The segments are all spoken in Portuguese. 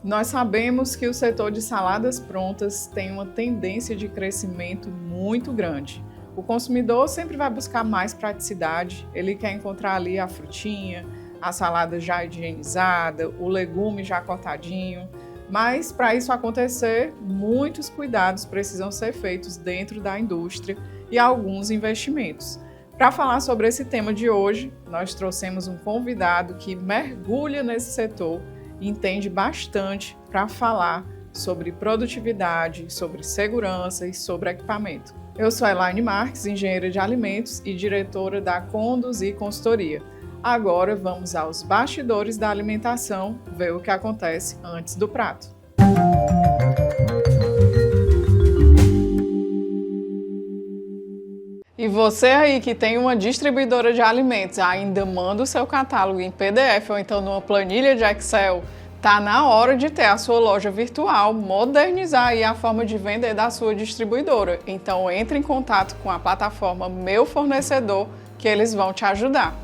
Nós sabemos que o setor de saladas prontas tem uma tendência de crescimento muito grande. O consumidor sempre vai buscar mais praticidade, ele quer encontrar ali a frutinha, a salada já higienizada, o legume já cortadinho. Mas para isso acontecer, muitos cuidados precisam ser feitos dentro da indústria e alguns investimentos. Para falar sobre esse tema de hoje, nós trouxemos um convidado que mergulha nesse setor e entende bastante para falar sobre produtividade, sobre segurança e sobre equipamento. Eu sou Elaine Marques, engenheira de alimentos e diretora da Conduzir Consultoria. Agora vamos aos bastidores da alimentação, ver o que acontece antes do prato. E você aí que tem uma distribuidora de alimentos, ainda manda o seu catálogo em PDF ou então numa planilha de Excel, tá na hora de ter a sua loja virtual, modernizar aí a forma de vender da sua distribuidora. Então entre em contato com a plataforma Meu Fornecedor, que eles vão te ajudar.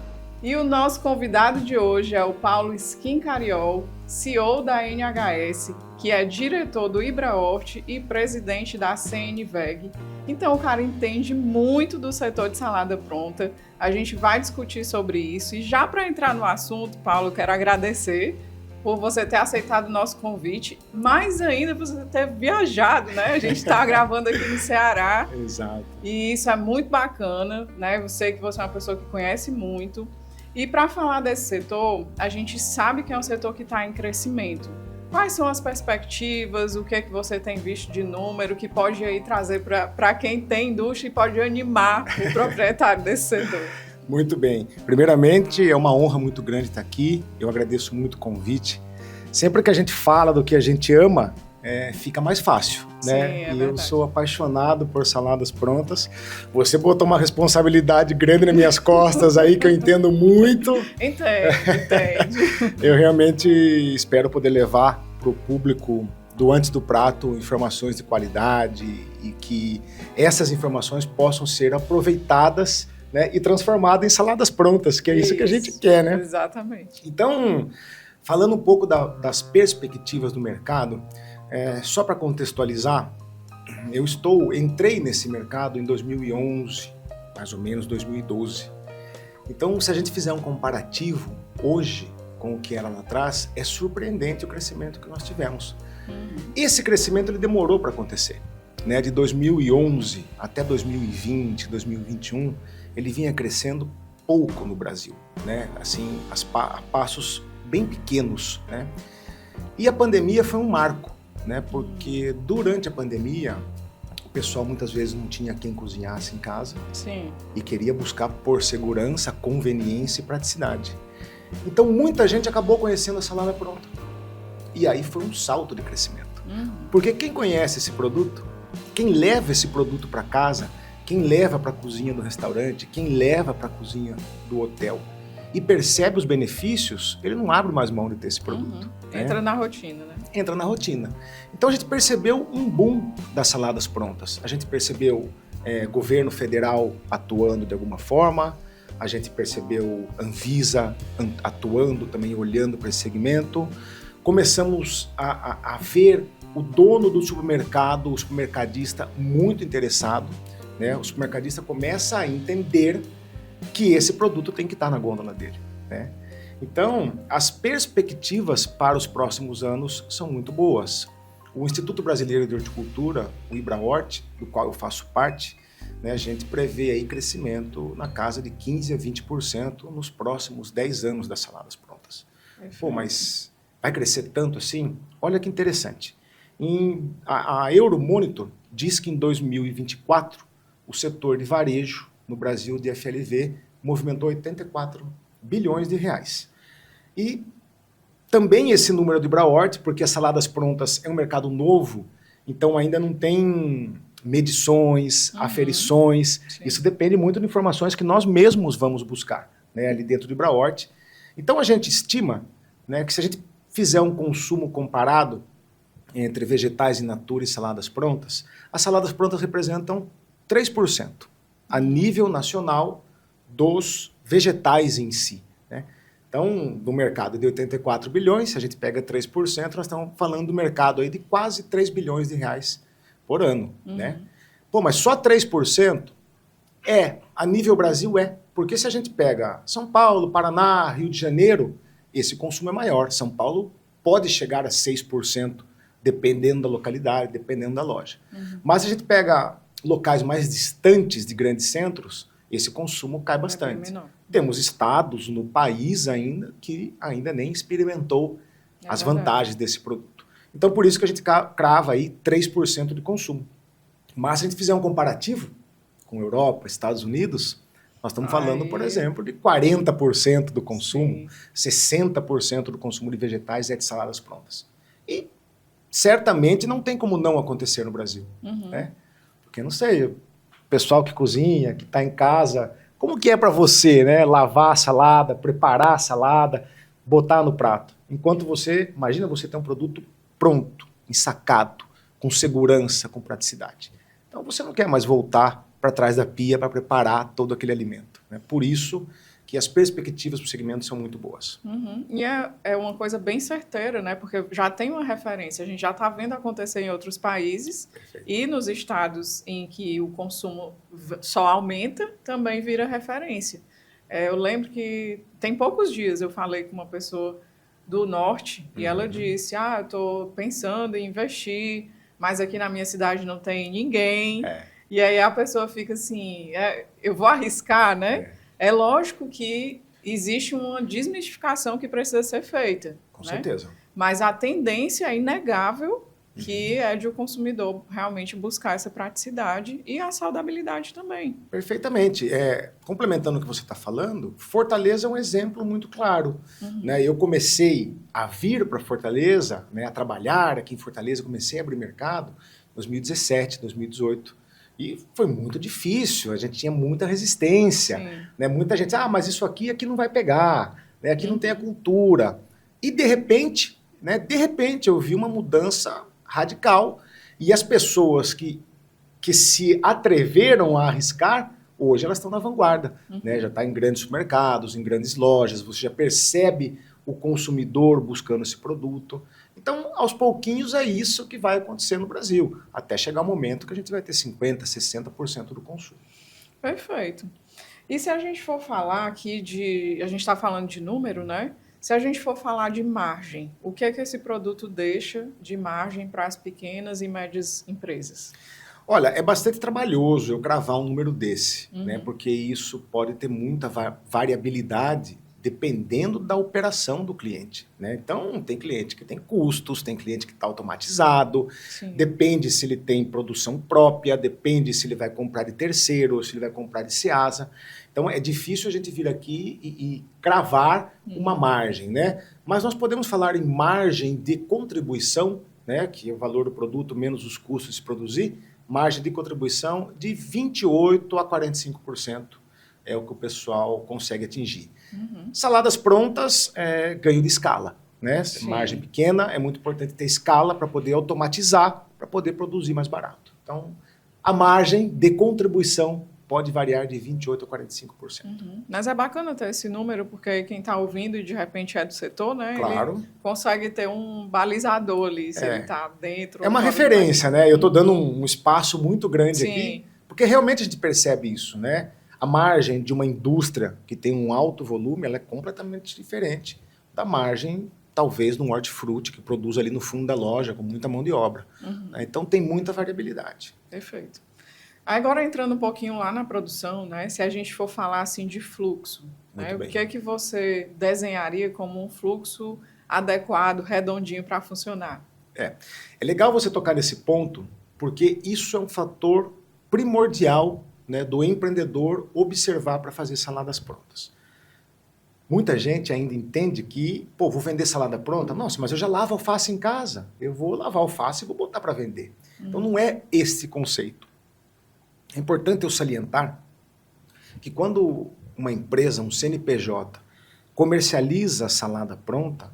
E o nosso convidado de hoje é o Paulo Schincariol, CEO da NHS, que é diretor do IBRAHORT e presidente da CNVEG. Então o cara entende muito do setor de salada pronta. A gente vai discutir sobre isso. E já para entrar no assunto, Paulo, eu quero agradecer por você ter aceitado o nosso convite, mais ainda por você ter viajado, né? A gente está gravando aqui no Ceará. Exato. E isso é muito bacana, né? Eu sei que você é uma pessoa que conhece muito. E para falar desse setor, a gente sabe que é um setor que está em crescimento. Quais são as perspectivas, o que é que você tem visto de número que pode aí trazer para quem tem indústria e pode animar o proprietário desse setor? Muito bem. Primeiramente, é uma honra muito grande estar aqui. Eu agradeço muito o convite. Sempre que a gente fala do que a gente ama, fica mais fácil, né? Sim, e eu sou apaixonado por saladas prontas. Você botou uma responsabilidade grande nas minhas costas aí, que eu entendo muito. Entende. Eu realmente espero poder levar para o público do Antes do Prato informações de qualidade e que essas informações possam ser aproveitadas, né, e transformadas em saladas prontas, que é isso que a gente quer, né? Exatamente. Então, falando um pouco das perspectivas do mercado, só para contextualizar, entrei nesse mercado em 2011, mais ou menos 2012. Então, se a gente fizer um comparativo hoje com o que era lá atrás, é surpreendente o crescimento que nós tivemos. Esse crescimento ele demorou para acontecer, né? De 2011 até 2020, 2021, ele vinha crescendo pouco no Brasil, né? Assim, a passos bem pequenos, né? E a pandemia foi um marco, né? Porque durante a pandemia, o pessoal muitas vezes não tinha quem cozinhasse em casa. Sim. E queria buscar por segurança, conveniência e praticidade. Então muita gente acabou conhecendo a salada pronta. E aí foi um salto de crescimento. Porque quem conhece esse produto, quem leva esse produto para casa, quem leva para a cozinha do restaurante, quem leva para a cozinha do hotel e percebe os benefícios, ele não abre mais mão de ter esse produto. Né? Entra na rotina, né? Entra na rotina. Então a gente percebeu um boom das saladas prontas. A gente percebeu governo federal atuando de alguma forma, a gente percebeu Anvisa atuando também, olhando para esse segmento. Começamos a ver o dono do supermercado, o supermercadista muito interessado, né? O supermercadista começa a entender que esse produto tem que estar na gôndola dele, né? Então, as perspectivas para os próximos anos são muito boas. O Instituto Brasileiro de Horticultura, o IBRAHORT, do qual eu faço parte, né, a gente prevê aí crescimento na casa de 15% a 20% nos próximos 10 anos das saladas prontas. Pô, mas vai crescer tanto assim? Olha que interessante. A Euromonitor diz que em 2024, o setor de varejo no Brasil de FLV movimentou 84 bilhões de reais. E também esse número do IBRAHORT, porque as saladas prontas é um mercado novo, então ainda não tem medições, aferições. Sim. Isso depende muito de informações que nós mesmos vamos buscar, né, ali dentro do IBRAHORT. Então a gente estima, né, que se a gente fizer um consumo comparado entre vegetais in natura e saladas prontas, as saladas prontas representam 3% a nível nacional dos vegetais em si, né? Então, do mercado de 84 bilhões, se a gente pega 3%, nós estamos falando do mercado aí de quase 3 bilhões de reais por ano, né? Pô, mas só 3%? A nível Brasil porque se a gente pega São Paulo, Paraná, Rio de Janeiro, esse consumo é maior. São Paulo pode chegar a 6%, dependendo da localidade, dependendo da loja. Mas se a gente pega locais mais distantes de grandes centros, esse consumo cai bastante. Temos estados no país ainda que ainda nem experimentou as vantagens desse produto. Então, por isso que a gente crava aí 3% de consumo. Mas se a gente fizer um comparativo com Europa, Estados Unidos, nós estamos falando, por exemplo, de 40% do consumo, 60% do consumo de vegetais é de saladas prontas. E certamente não tem como não acontecer no Brasil, né? Porque, não sei, o pessoal que cozinha, que está em casa, como que é para você, né? Lavar a salada, preparar a salada, botar no prato. Enquanto imagina você ter um produto pronto, ensacado, com segurança, com praticidade. Então você não quer mais voltar para trás da pia para preparar todo aquele alimento, né? Por isso que as perspectivas para o segmento são muito boas. E é uma coisa bem certeira, né? Porque já tem uma referência, a gente já está vendo acontecer em outros países. Perfeito. E nos estados em que o consumo só aumenta, também vira referência. Eu lembro que tem poucos dias eu falei com uma pessoa do norte e ela disse, eu estou pensando em investir, mas aqui na minha cidade não tem ninguém. E aí a pessoa fica assim, eu vou arriscar, né? É lógico que existe uma desmistificação que precisa ser feita. Com certeza. Mas a tendência é inegável que é de o consumidor realmente buscar essa praticidade e a saudabilidade também. Perfeitamente. Complementando o que você está falando, Fortaleza é um exemplo muito claro. Né? Eu comecei a vir para Fortaleza, né, a trabalhar aqui em Fortaleza, comecei a abrir mercado em 2017, 2018. E foi muito difícil, a gente tinha muita resistência, né? Muita gente, mas isso aqui não vai pegar, né? Aqui não tem a cultura. E de repente eu vi uma mudança radical e as pessoas que se atreveram a arriscar, hoje elas estão na vanguarda, né? Já está em grandes supermercados, em grandes lojas, você já percebe o consumidor buscando esse produto. Então, aos pouquinhos, é isso que vai acontecer no Brasil, até chegar o momento que a gente vai ter 50%, 60% do consumo. Perfeito. E se a gente for falar aqui a gente está falando de número, né? Se a gente for falar de margem, o que é que esse produto deixa de margem para as pequenas e médias empresas? Olha, é bastante trabalhoso eu cravar um número desse, né? Porque isso pode ter muita variabilidade dependendo da operação do cliente, né? Então, tem cliente que tem custos, tem cliente que está automatizado, depende se ele tem produção própria, depende se ele vai comprar de terceiro ou se ele vai comprar de Ceasa. Então, é difícil a gente vir aqui e cravar uma margem, né? Mas nós podemos falar em margem de contribuição, né? Que é o valor do produto menos os custos de produzir, margem de contribuição de 28% a 45%. É o que o pessoal consegue atingir. Saladas prontas, ganho de escala, né? Margem pequena, é muito importante ter escala para poder automatizar, para poder produzir mais barato. Então, a margem de contribuição pode variar de 28% a 45%. Mas é bacana ter esse número, porque quem está ouvindo e de repente é do setor, né? Claro. Ele consegue ter um balizador ali, se ele está dentro. É uma referência, né? Eu estou dando um espaço muito grande aqui, porque realmente a gente percebe isso, né? A margem de uma indústria que tem um alto volume, ela é completamente diferente da margem, talvez, de um hortifruti que produz ali no fundo da loja, com muita mão de obra. Então, tem muita variabilidade. Perfeito. Agora, entrando um pouquinho lá na produção, né? Se a gente for falar assim de fluxo, né? O que é que você desenharia como um fluxo adequado, redondinho para funcionar? É legal você tocar nesse ponto, porque isso é um fator primordial, né, do empreendedor observar para fazer saladas prontas. Muita gente ainda entende que, vou vender salada pronta? Nossa, mas eu já lavo alface em casa. Eu vou lavar alface e vou botar para vender. Então não é esse conceito. É importante eu salientar que quando uma empresa, um CNPJ, comercializa a salada pronta,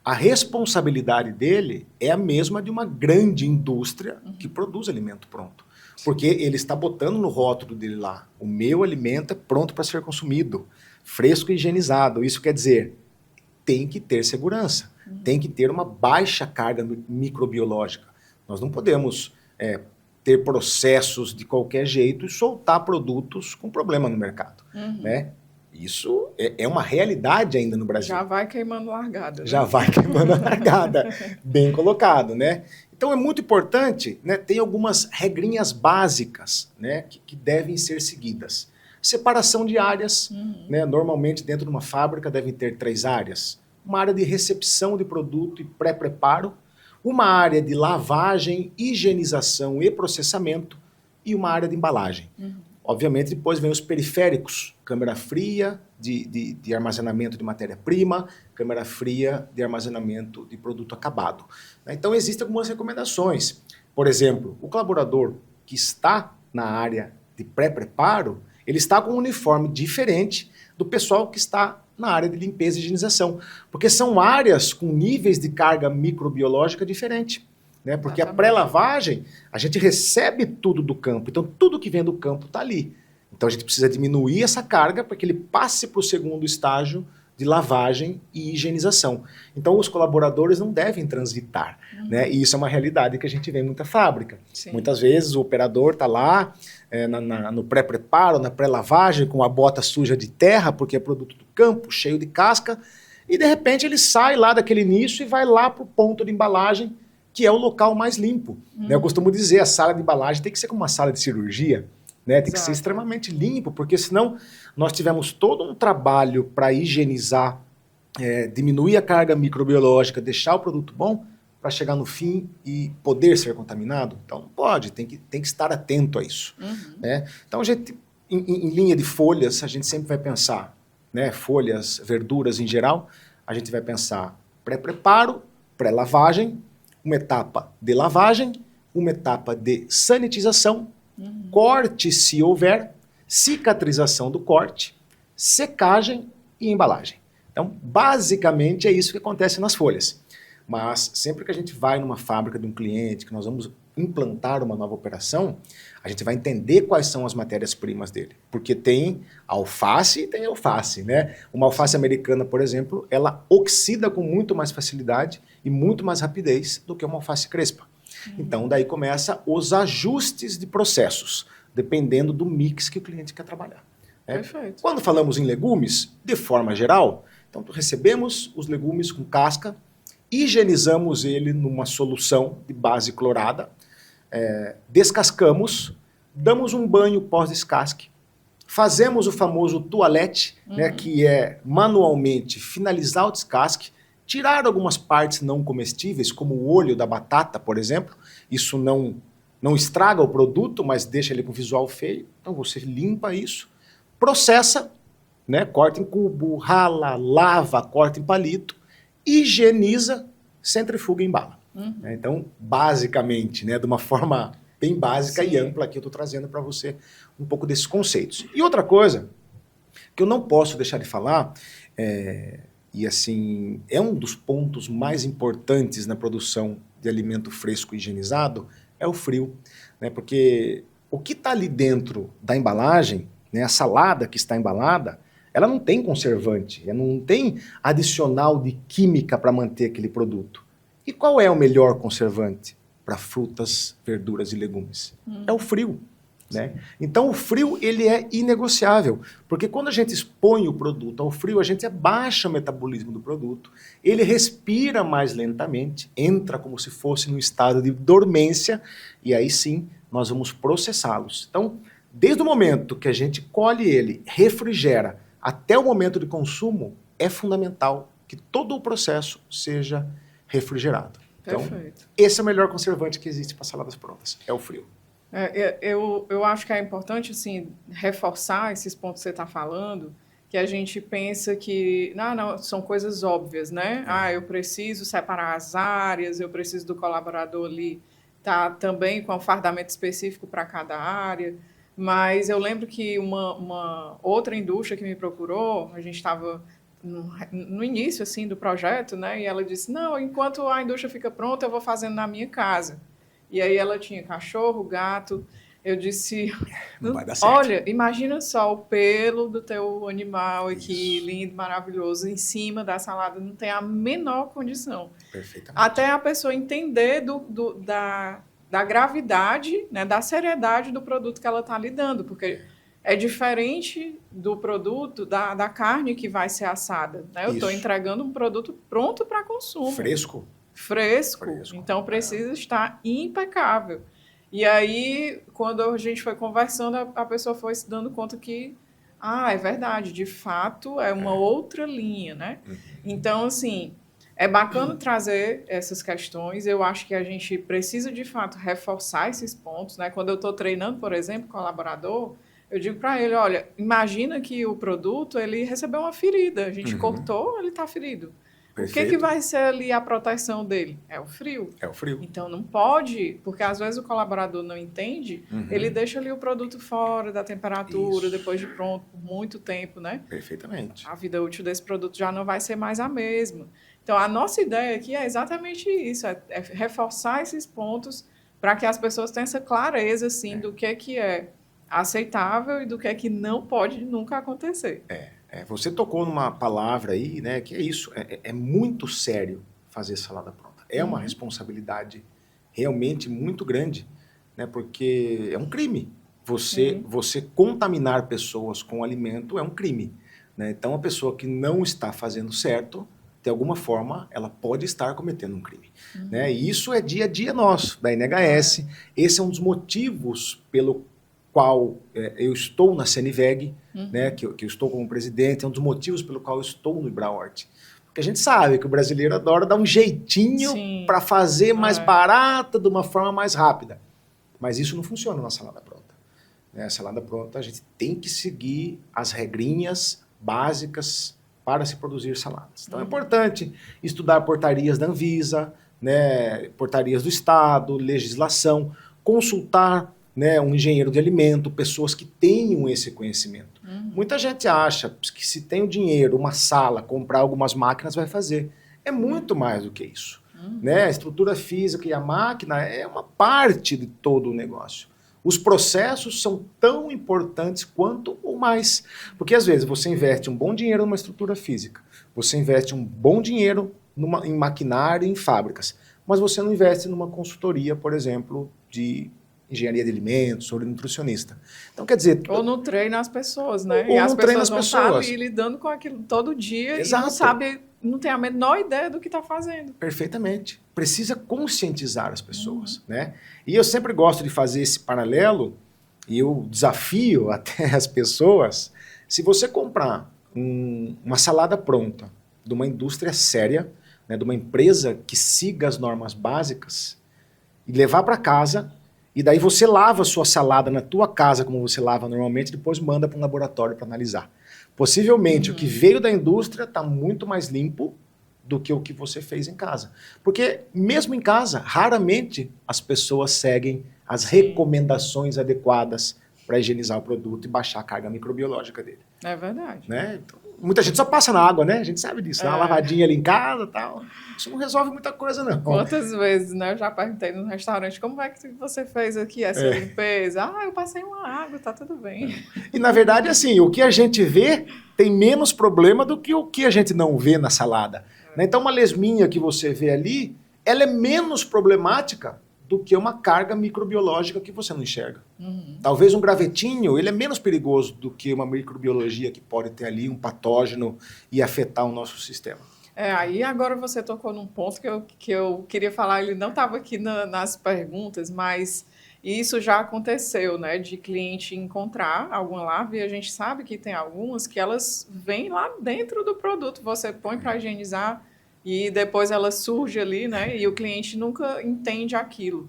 a responsabilidade dele é a mesma de uma grande indústria que produz alimento pronto. Porque ele está botando no rótulo dele lá, o meu alimento é pronto para ser consumido, fresco e higienizado. Isso quer dizer, tem que ter segurança, tem que ter uma baixa carga microbiológica. Nós não podemos ter processos de qualquer jeito e soltar produtos com problema no mercado, né? Isso é uma realidade ainda no Brasil. Já vai queimando largada. Né? Já vai queimando a largada, bem colocado, né? Então é muito importante, né? Tem algumas regrinhas básicas, né, que devem ser seguidas. Separação de áreas, né? Normalmente dentro de uma fábrica devem ter 3 áreas. Uma área de recepção de produto e pré-preparo, uma área de lavagem, higienização e processamento e uma área de embalagem. Obviamente, depois vem os periféricos, câmara fria de armazenamento de matéria-prima, câmara fria de armazenamento de produto acabado. Então, existem algumas recomendações. Por exemplo, o colaborador que está na área de pré-preparo, ele está com um uniforme diferente do pessoal que está na área de limpeza e higienização, porque são áreas com níveis de carga microbiológica diferentes. Né? Porque a pré-lavagem, a gente recebe tudo do campo, então tudo que vem do campo está ali. Então a gente precisa diminuir essa carga para que ele passe para o segundo estágio de lavagem e higienização. Então os colaboradores não devem transitar, né? E isso é uma realidade que a gente vê em muita fábrica. Sim. Muitas vezes o operador está lá no pré-preparo, na pré-lavagem, com a bota suja de terra, porque é produto do campo, cheio de casca, e de repente ele sai lá daquele nicho e vai lá para o ponto de embalagem, que é o local mais limpo. Né? Eu costumo dizer, a sala de embalagem tem que ser como uma sala de cirurgia, né? Tem que ser extremamente limpo, porque senão nós tivemos todo um trabalho para higienizar, diminuir a carga microbiológica, deixar o produto bom, para chegar no fim e poder ser contaminado. Então não pode, tem que estar atento a isso. Né? Então a gente, em linha de folhas, a gente sempre vai pensar, né? Folhas, verduras em geral, a gente vai pensar pré-preparo, pré-lavagem, uma etapa de lavagem, uma etapa de sanitização, corte se houver, cicatrização do corte, secagem e embalagem. Então, basicamente é isso que acontece nas folhas. Mas sempre que a gente vai numa fábrica de um cliente, que nós vamos implantar uma nova operação, a gente vai entender quais são as matérias-primas dele. Porque tem alface e tem alface, né? Uma alface americana, por exemplo, ela oxida com muito mais facilidade e muito mais rapidez do que uma alface crespa. Então, daí começa os ajustes de processos, dependendo do mix que o cliente quer trabalhar. Né? Perfeito. Quando falamos em legumes, de forma geral, então recebemos os legumes com casca, higienizamos ele numa solução de base clorada, descascamos, damos um banho pós-descasque, fazemos o famoso toalete, né, que é manualmente finalizar o descasque, tirar algumas partes não comestíveis, como o olho da batata, por exemplo. Isso não estraga o produto, mas deixa ele com visual feio. Então você limpa isso, processa, né, corta em cubo, rala, lava, corta em palito, higieniza, centrifuga e embala. Então, basicamente, né, de uma forma bem básica e ampla, aqui eu estou trazendo para você um pouco desses conceitos. E outra coisa que eu não posso deixar de falar, e assim, é um dos pontos mais importantes na produção de alimento fresco e higienizado, é o frio. Né, porque o que está ali dentro da embalagem, né, a salada que está embalada, ela não tem conservante, ela não tem adicional de química para manter aquele produto. E qual é o melhor conservante para frutas, verduras e legumes? É o frio. Né? Então o frio ele é inegociável, porque quando a gente expõe o produto ao frio, a gente abaixa o metabolismo do produto, ele respira mais lentamente, entra como se fosse num estado de dormência, e aí sim nós vamos processá-los. Então, desde o momento que a gente colhe ele, refrigera, até o momento de consumo, é fundamental que todo o processo seja refrigerado. Então, esse é o melhor conservante que existe para saladas prontas, é o frio. Eu acho que é importante assim, reforçar esses pontos que você está falando, que a gente pensa que não, são coisas óbvias, né? Eu preciso separar as áreas, eu preciso do colaborador ali estar também com um fardamento específico para cada área. Mas eu lembro que uma outra indústria que me procurou, a gente estava no início assim, do projeto, né? E ela disse, não, enquanto a indústria fica pronta, eu vou fazendo na minha casa. E aí ela tinha cachorro, gato, Eu disse, Não vai dar certo. olha, imagina só o pelo do teu animal aqui, Isso. lindo, maravilhoso, em cima da salada, não tem a menor condição. Perfeitamente. Até a pessoa entender da gravidade, né, da seriedade do produto que ela está lidando, porque é diferente do produto, da carne que vai ser assada. Né? Eu estou Isso. entregando um produto pronto para consumo. Fresco. Fresco. Então precisa estar impecável. E aí, quando a gente foi conversando, a pessoa foi se dando conta que, é verdade, de fato, é uma outra linha, né? Então, assim, é bacana trazer essas questões. Eu acho que a gente precisa, de fato, reforçar esses pontos, né? Quando eu estou treinando, por exemplo, colaborador, eu digo para ele, olha, imagina que o produto, ele recebeu uma ferida. A gente cortou, ele está ferido. Perfeito. O que vai ser ali a proteção dele? É o frio. É o frio. Então não pode, porque às vezes o colaborador não entende, ele deixa ali o produto fora da temperatura, depois de pronto, por muito tempo, né? Perfeitamente. A vida útil desse produto já não vai ser mais a mesma. Então a nossa ideia aqui é exatamente isso, é reforçar esses pontos para que as pessoas tenham essa clareza, assim, do que é aceitável e do que não pode nunca acontecer. Você tocou numa palavra aí, né, que é isso, é muito sério fazer salada pronta. É uma responsabilidade realmente muito grande, né, porque é um crime. Você contaminar pessoas com alimento é um crime. Né? Então, a pessoa que não está fazendo certo, de alguma forma, ela pode estar cometendo um crime. Né? E isso é dia a dia nosso, da NHS. Esse é um dos motivos pelo qual eu estou na CNVEG, né, que eu estou como presidente, é um dos motivos pelo qual eu estou no IBRAHORT. Porque a gente sabe que o brasileiro adora dar um jeitinho para fazer mais barata, de uma forma mais rápida. Mas isso não funciona na salada pronta. Né? A salada pronta, a gente tem que seguir as regrinhas básicas para se produzir saladas. Então é importante estudar portarias da Anvisa, né, portarias do Estado, legislação, consultar, né, um engenheiro de alimento, pessoas que tenham esse conhecimento. Muita gente acha que se tem o dinheiro, uma sala, comprar algumas máquinas, vai fazer. É muito mais do que isso. Né? A estrutura física e a máquina é uma parte de todo o negócio. Os processos são tão importantes quanto ou mais. Porque às vezes você investe um bom dinheiro numa estrutura física, você investe um bom dinheiro em maquinário e em fábricas, mas você não investe numa consultoria, por exemplo, de engenharia de alimentos, ou de nutricionista. Então, quer dizer... Ou não treina as pessoas, né? Ou e as não treina pessoas vão as estar pessoas. ali lidando com aquilo todo dia. Exato. E não sabe, não tem a menor ideia do que está fazendo. Perfeitamente. Precisa conscientizar as pessoas, né? E eu sempre gosto de fazer esse paralelo, e eu desafio até as pessoas, se você comprar uma salada pronta de uma indústria séria, né, de uma empresa que siga as normas básicas, e levar para casa... E daí você lava a sua salada na tua casa, como você lava normalmente, depois manda para um laboratório para analisar. Possivelmente o que veio da indústria está muito mais limpo do que o que você fez em casa. Porque mesmo em casa, raramente as pessoas seguem as recomendações adequadas para higienizar o produto e baixar a carga microbiológica dele. É verdade. Né? Então, muita gente só passa na água, né? A gente sabe disso, dá uma lavadinha ali em casa e tal. Isso não resolve muita coisa, não. Quantas vezes, né? Eu já perguntei no restaurante, como é que você fez aqui essa limpeza? Eu passei uma água, tá tudo bem. E na verdade, assim, o que a gente vê tem menos problema do que o que a gente não vê na salada. Né? Então, uma lesminha que você vê ali, ela é menos problemática do que uma carga microbiológica que você não enxerga. Talvez um gravetinho, ele é menos perigoso do que uma microbiologia que pode ter ali um patógeno e afetar o nosso sistema. Aí agora você tocou num ponto que eu queria falar, ele não estava aqui nas perguntas, mas isso já aconteceu, né, de cliente encontrar alguma larva, e a gente sabe que tem algumas que elas vêm lá dentro do produto, você põe para higienizar, e depois ela surge ali, né? E o cliente nunca entende aquilo.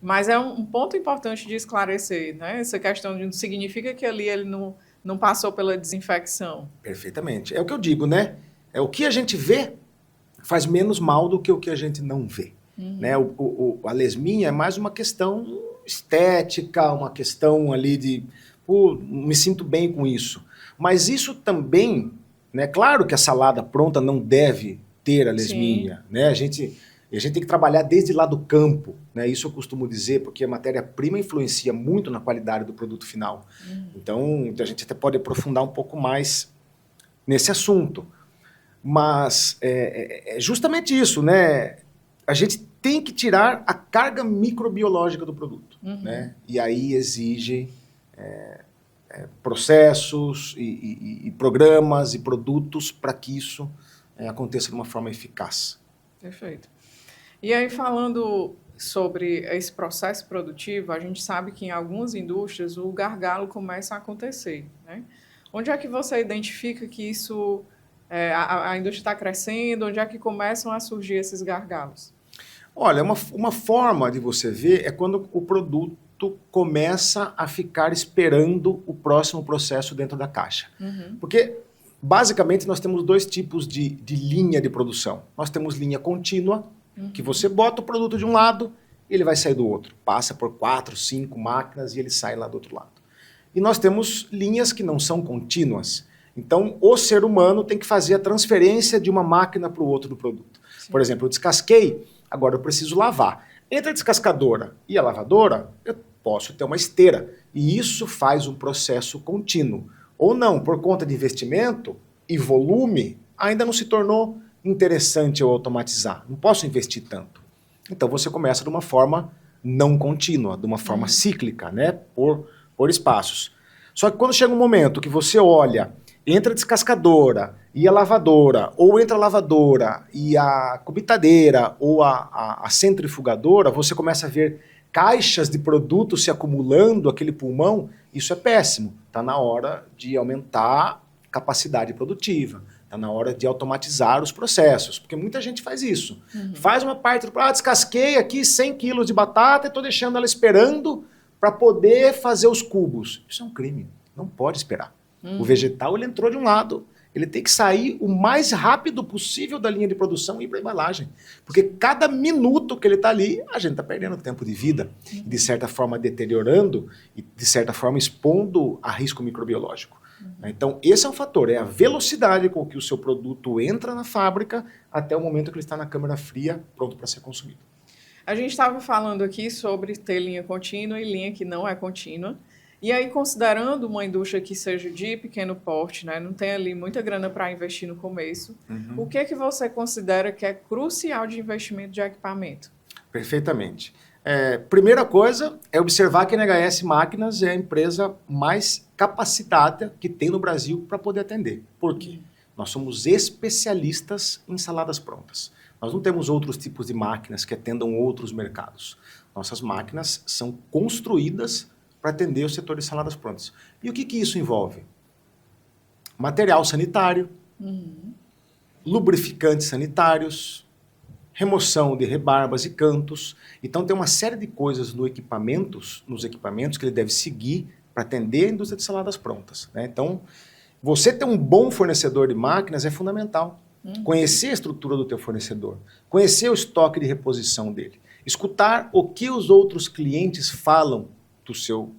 Mas é um ponto importante de esclarecer, né? Essa questão de não significa que ali ele não passou pela desinfecção. Perfeitamente. É o que eu digo, né? É o que a gente vê faz menos mal do que o que a gente não vê. Né? A lesminha é mais uma questão estética, uma questão ali de... me sinto bem com isso. Mas isso também... Né? Claro que a salada pronta não deve ter a lesminha, né? E a gente tem que trabalhar desde lá do campo, né? Isso eu costumo dizer, porque a matéria-prima influencia muito na qualidade do produto final. Então, a gente até pode aprofundar um pouco mais nesse assunto. Mas é justamente isso, né? A gente tem que tirar a carga microbiológica do produto, né? E aí exige processos e programas e produtos para que isso aconteça de uma forma eficaz. Perfeito. E aí, falando sobre esse processo produtivo, a gente sabe que em algumas indústrias o gargalo começa a acontecer, né? Onde é que você identifica que isso, a indústria está crescendo, onde é que começam a surgir esses gargalos? Olha, uma forma de você ver é quando o produto começa a ficar esperando o próximo processo dentro da caixa. Porque, basicamente, nós temos dois tipos de linha de produção. Nós temos linha contínua, que você bota o produto de um lado e ele vai sair do outro. Passa por 4, 5 máquinas e ele sai lá do outro lado. E nós temos linhas que não são contínuas. Então, o ser humano tem que fazer a transferência de uma máquina para o outro do produto. Sim. Por exemplo, eu descasquei, agora eu preciso lavar. Entre a descascadora e a lavadora, eu posso ter uma esteira. E isso faz um processo contínuo. Ou não, por conta de investimento e volume, ainda não se tornou interessante eu automatizar. Não posso investir tanto. Então você começa de uma forma não contínua, de uma forma cíclica, né? Por espaços. Só que quando chega um momento que você olha entre a descascadora e a lavadora, ou entre a lavadora e a cubitadeira, ou a centrifugadora, você começa a ver caixas de produtos se acumulando, aquele pulmão, isso é péssimo. Está na hora de aumentar a capacidade produtiva, está na hora de automatizar os processos, porque muita gente faz isso. Faz uma parte, descasquei aqui 100 quilos de batata e estou deixando ela esperando para poder fazer os cubos. Isso é um crime, não pode esperar. O vegetal ele entrou de um lado, ele tem que sair o mais rápido possível da linha de produção e ir para a embalagem. Porque cada minuto que ele está ali, a gente está perdendo tempo de vida, e de certa forma deteriorando, e de certa forma expondo a risco microbiológico. Então esse é um fator, é a velocidade com que o seu produto entra na fábrica até o momento que ele está na câmara fria, pronto para ser consumido. A gente estava falando aqui sobre ter linha contínua e linha que não é contínua. E aí, considerando uma indústria que seja de pequeno porte, né, não tem ali muita grana para investir no começo, o que você considera que é crucial de investimento de equipamento? Perfeitamente. Primeira coisa é observar que a NHS Máquinas é a empresa mais capacitada que tem no Brasil para poder atender. Por quê? Nós somos especialistas em saladas prontas. Nós não temos outros tipos de máquinas que atendam outros mercados. Nossas máquinas são construídas para atender o setor de saladas prontas. E o que isso envolve? Material sanitário, lubrificantes sanitários, remoção de rebarbas e cantos. Então tem uma série de coisas nos equipamentos que ele deve seguir para atender a indústria de saladas prontas, né? Então, você ter um bom fornecedor de máquinas é fundamental. Conhecer a estrutura do teu fornecedor, conhecer o estoque de reposição dele, escutar o que os outros clientes falam do seu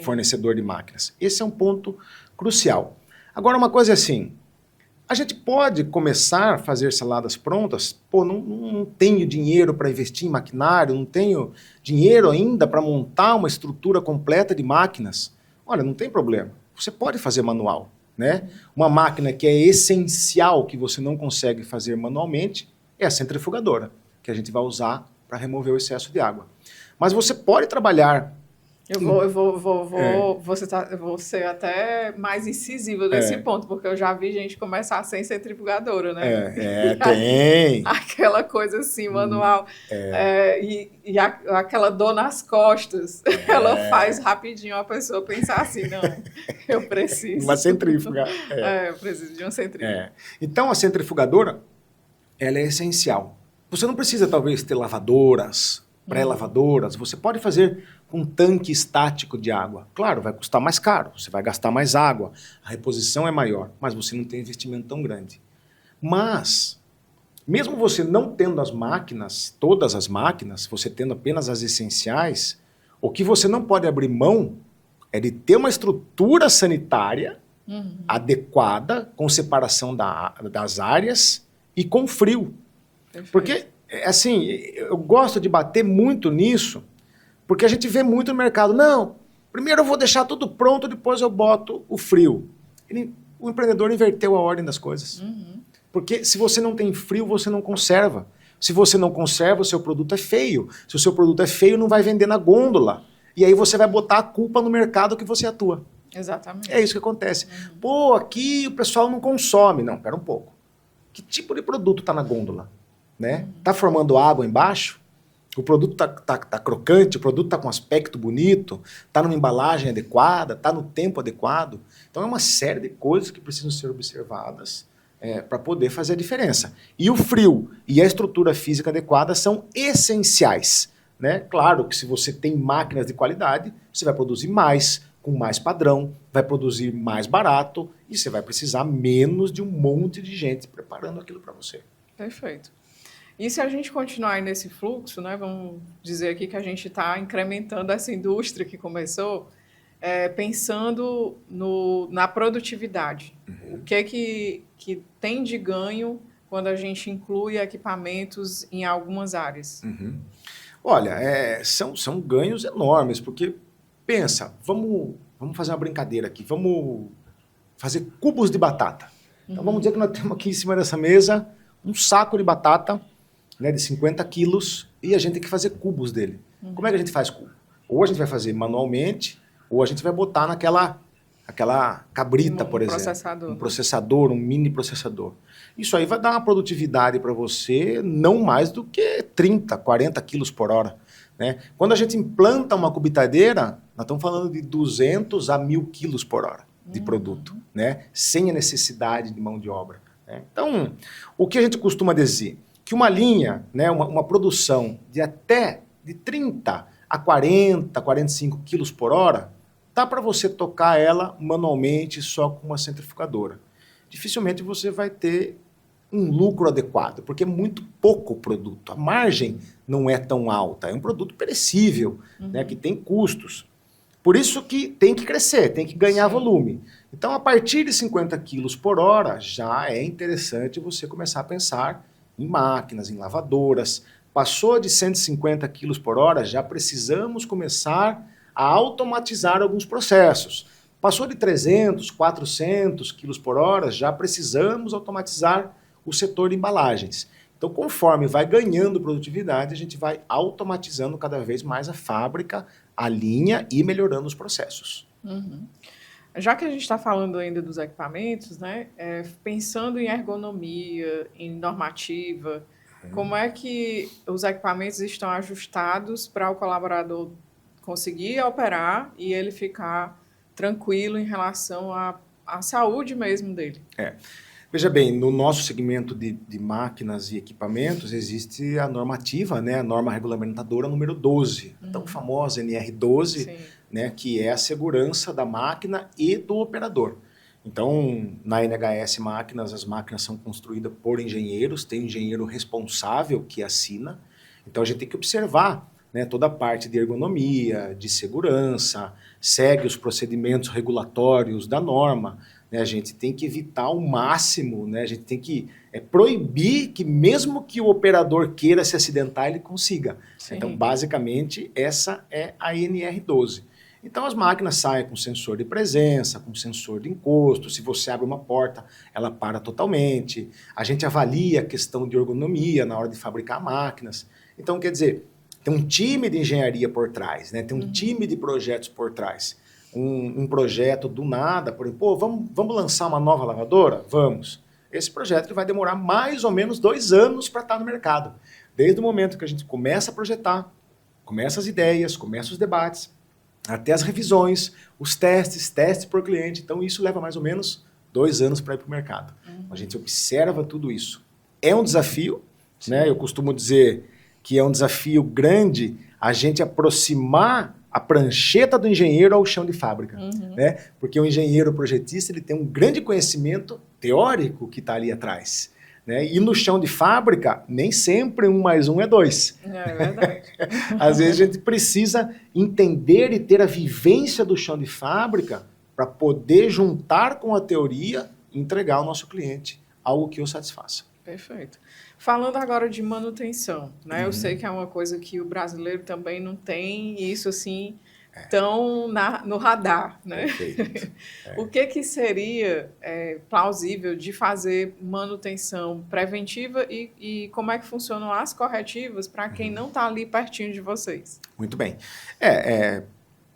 fornecedor de máquinas. Esse é um ponto crucial. Agora, uma coisa é assim, a gente pode começar a fazer saladas prontas, não tenho dinheiro para investir em maquinário, não tenho dinheiro ainda para montar uma estrutura completa de máquinas. Olha, não tem problema, você pode fazer manual, né? Uma máquina que é essencial, que você não consegue fazer manualmente, é a centrifugadora, que a gente vai usar para remover o excesso de água. Mas você pode trabalhar... Eu vou ser até mais incisiva nesse ponto, porque eu já vi gente começar sem centrifugadora, né? Tem. Aquela coisa assim, manual. E aquela dor nas costas, ela faz rapidinho a pessoa pensar assim, não, eu preciso. Uma centrífuga. Eu preciso de uma centrífuga. Então, a centrifugadora, ela é essencial. Você não precisa, talvez, ter lavadoras, pré-lavadoras. Você pode fazer um tanque estático de água. Claro, vai custar mais caro, você vai gastar mais água, a reposição é maior, mas você não tem investimento tão grande. Mas, mesmo você não tendo as máquinas, todas as máquinas, você tendo apenas as essenciais, o que você não pode abrir mão é de ter uma estrutura sanitária adequada, com separação das áreas e com frio. Perfeito. Porque Assim, eu gosto de bater muito nisso, porque a gente vê muito no mercado. Não, primeiro eu vou deixar tudo pronto, depois eu boto o frio. O empreendedor inverteu a ordem das coisas. Porque se você não tem frio, você não conserva. Se você não conserva, o seu produto é feio. Se o seu produto é feio, não vai vender na gôndola. E aí você vai botar a culpa no mercado que você atua. Exatamente. É isso que acontece. Pô, aqui o pessoal não consome. Não, pera um pouco. Que tipo de produto está na gôndola? Né? Tá formando água embaixo? O produto tá crocante, o produto tá com aspecto bonito, tá numa embalagem adequada, tá no tempo adequado. Então é uma série de coisas que precisam ser observadas para poder fazer a diferença. E o frio e a estrutura física adequada são essenciais. Né? Claro que se você tem máquinas de qualidade, você vai produzir mais, com mais padrão, vai produzir mais barato e você vai precisar menos de um monte de gente preparando aquilo para você. Perfeito. E se a gente continuar aí nesse fluxo, né, vamos dizer aqui que a gente está incrementando essa indústria que começou, pensando na produtividade. O que é que tem de ganho quando a gente inclui equipamentos em algumas áreas? Olha, são ganhos enormes, porque pensa, vamos fazer uma brincadeira aqui, vamos fazer cubos de batata. Então vamos dizer que nós temos aqui em cima dessa mesa um saco de batata, né, de 50 quilos, e a gente tem que fazer cubos dele. Como é que a gente faz cubo? Ou a gente vai fazer manualmente, ou a gente vai botar aquela cabrita, por exemplo. Um processador, um mini processador. Isso aí vai dar uma produtividade para você não mais do que 30, 40 quilos por hora. Né? Quando a gente implanta uma cubitadeira, nós estamos falando de 200 a 1.000 quilos por hora de produto, né? Sem a necessidade de mão de obra. Né? Então, o que a gente costuma dizer? Que uma linha, né, uma produção de até de 30 a 40, 45 quilos por hora, dá para você tocar ela manualmente só com uma centrifugadora. Dificilmente você vai ter um lucro adequado, porque é muito pouco produto. A margem não é tão alta. É um produto perecível, né, que tem custos. Por isso que tem que crescer, tem que ganhar volume. Então, a partir de 50 quilos por hora, já é interessante você começar a pensar em máquinas, em lavadoras. Passou de 150 quilos por hora, já precisamos começar a automatizar alguns processos. Passou de 300, 400 quilos por hora, já precisamos automatizar o setor de embalagens. Então, conforme vai ganhando produtividade, a gente vai automatizando cada vez mais a fábrica, a linha e melhorando os processos. Já que a gente está falando ainda dos equipamentos, né, pensando em ergonomia, em normativa, como é que os equipamentos estão ajustados para o colaborador conseguir operar e ele ficar tranquilo em relação à saúde mesmo dele? Veja bem, no nosso segmento de máquinas e equipamentos existe a normativa, né, a norma regulamentadora número 12, tão famosa NR12, né, que é a segurança da máquina e do operador. Então, na NHS Máquinas, as máquinas são construídas por engenheiros, tem um engenheiro responsável que assina. Então, a gente tem que observar, né, toda a parte de ergonomia, de segurança, segue os procedimentos regulatórios da norma. Né, a gente tem que evitar ao máximo, né, a gente tem que proibir que mesmo que o operador queira se acidentar, ele consiga. Então, basicamente, essa é a NR12. Então, as máquinas saem com sensor de presença, com sensor de encosto. Se você abre uma porta, ela para totalmente. A gente avalia a questão de ergonomia na hora de fabricar máquinas. Então, quer dizer, tem um time de engenharia por trás, né? Tem um time de projetos por trás. Um projeto do nada, por exemplo, vamos lançar uma nova lavadora? Vamos. Esse projeto vai demorar mais ou menos 2 anos para estar no mercado. Desde o momento que a gente começa a projetar, começa as ideias, começa os debates, até as revisões, os testes por cliente. Então, isso leva mais ou menos 2 anos para ir para o mercado. A gente observa tudo isso. É um desafio, né? Eu costumo dizer que é um desafio grande a gente aproximar a prancheta do engenheiro ao chão de fábrica, né? Porque o engenheiro projetista ele tem um grande conhecimento teórico que está ali atrás. Né? E no chão de fábrica, nem sempre 1 mais 1 é 2. É verdade. Às vezes a gente precisa entender e ter a vivência do chão de fábrica para poder juntar com a teoria e entregar ao nosso cliente algo que o satisfaça. Perfeito. Falando agora de manutenção, né? Eu sei Uhum. que é uma coisa que o brasileiro também não tem isso assim tão no radar, né? Perfeito. O que que seria plausível de fazer manutenção preventiva e como é que funcionam as corretivas para quem não está ali pertinho de vocês? Muito bem.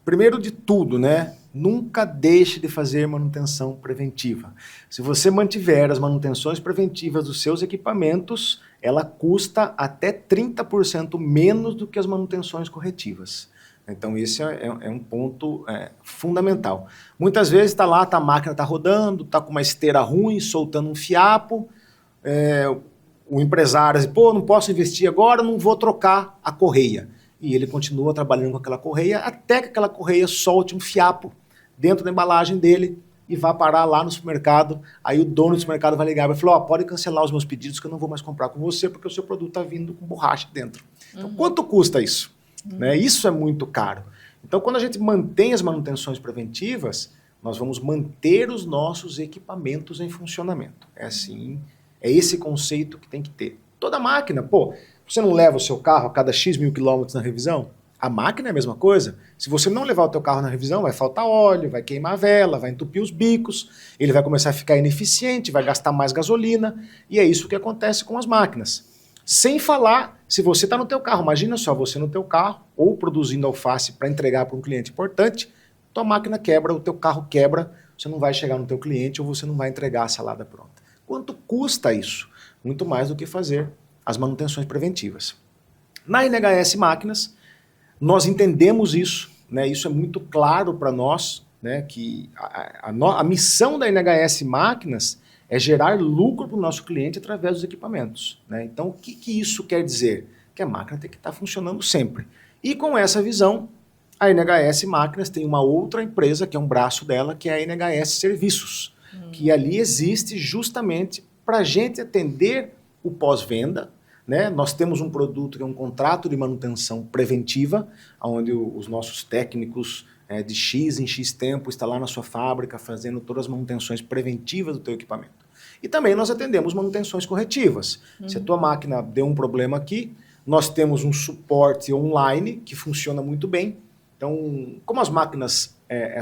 Primeiro de tudo, né? Nunca deixe de fazer manutenção preventiva. Se você mantiver as manutenções preventivas dos seus equipamentos, ela custa até 30% menos do que as manutenções corretivas. Então, esse é um ponto fundamental. Muitas vezes a máquina está rodando, está com uma esteira ruim, soltando um fiapo, o empresário diz, pô, não posso investir agora, não vou trocar a correia. E ele continua trabalhando com aquela correia até que aquela correia solte um fiapo dentro da embalagem dele e vá parar lá no supermercado. Aí o dono do supermercado vai ligar e vai falar, pode cancelar os meus pedidos que eu não vou mais comprar com você porque o seu produto está vindo com borracha dentro. Então, quanto custa isso? Né? Isso é muito caro. Então, quando a gente mantém as manutenções preventivas, nós vamos manter os nossos equipamentos em funcionamento. É assim, é esse conceito que tem que ter. Toda máquina, você não leva o seu carro a cada X mil quilômetros na revisão? A máquina é a mesma coisa. Se você não levar o teu carro na revisão, vai faltar óleo, vai queimar a vela, vai entupir os bicos, ele vai começar a ficar ineficiente, vai gastar mais gasolina, e é isso que acontece com as máquinas. Sem falar, se você está no teu carro, imagina só você no teu carro, ou produzindo alface para entregar para um cliente importante, tua máquina quebra, o teu carro quebra, você não vai chegar no teu cliente ou você não vai entregar a salada pronta. Quanto custa isso? Muito mais do que fazer as manutenções preventivas. Na NHS Máquinas, nós entendemos isso, né? Isso é muito claro para nós, né? Que a missão da NHS Máquinas é gerar lucro para o nosso cliente através dos equipamentos. Né? Então, o que isso quer dizer? Que a máquina tem que estar funcionando sempre. E com essa visão, a NHS Máquinas tem uma outra empresa, que é um braço dela, que é a NHS Serviços, que ali existe justamente para a gente atender o pós-venda. Né? Nós temos um produto que é um contrato de manutenção preventiva, onde os nossos técnicos de X em X tempo estão lá na sua fábrica fazendo todas as manutenções preventivas do teu equipamento. E também nós atendemos manutenções corretivas. Se a tua máquina deu um problema aqui, nós temos um suporte online que funciona muito bem. Então, como as máquinas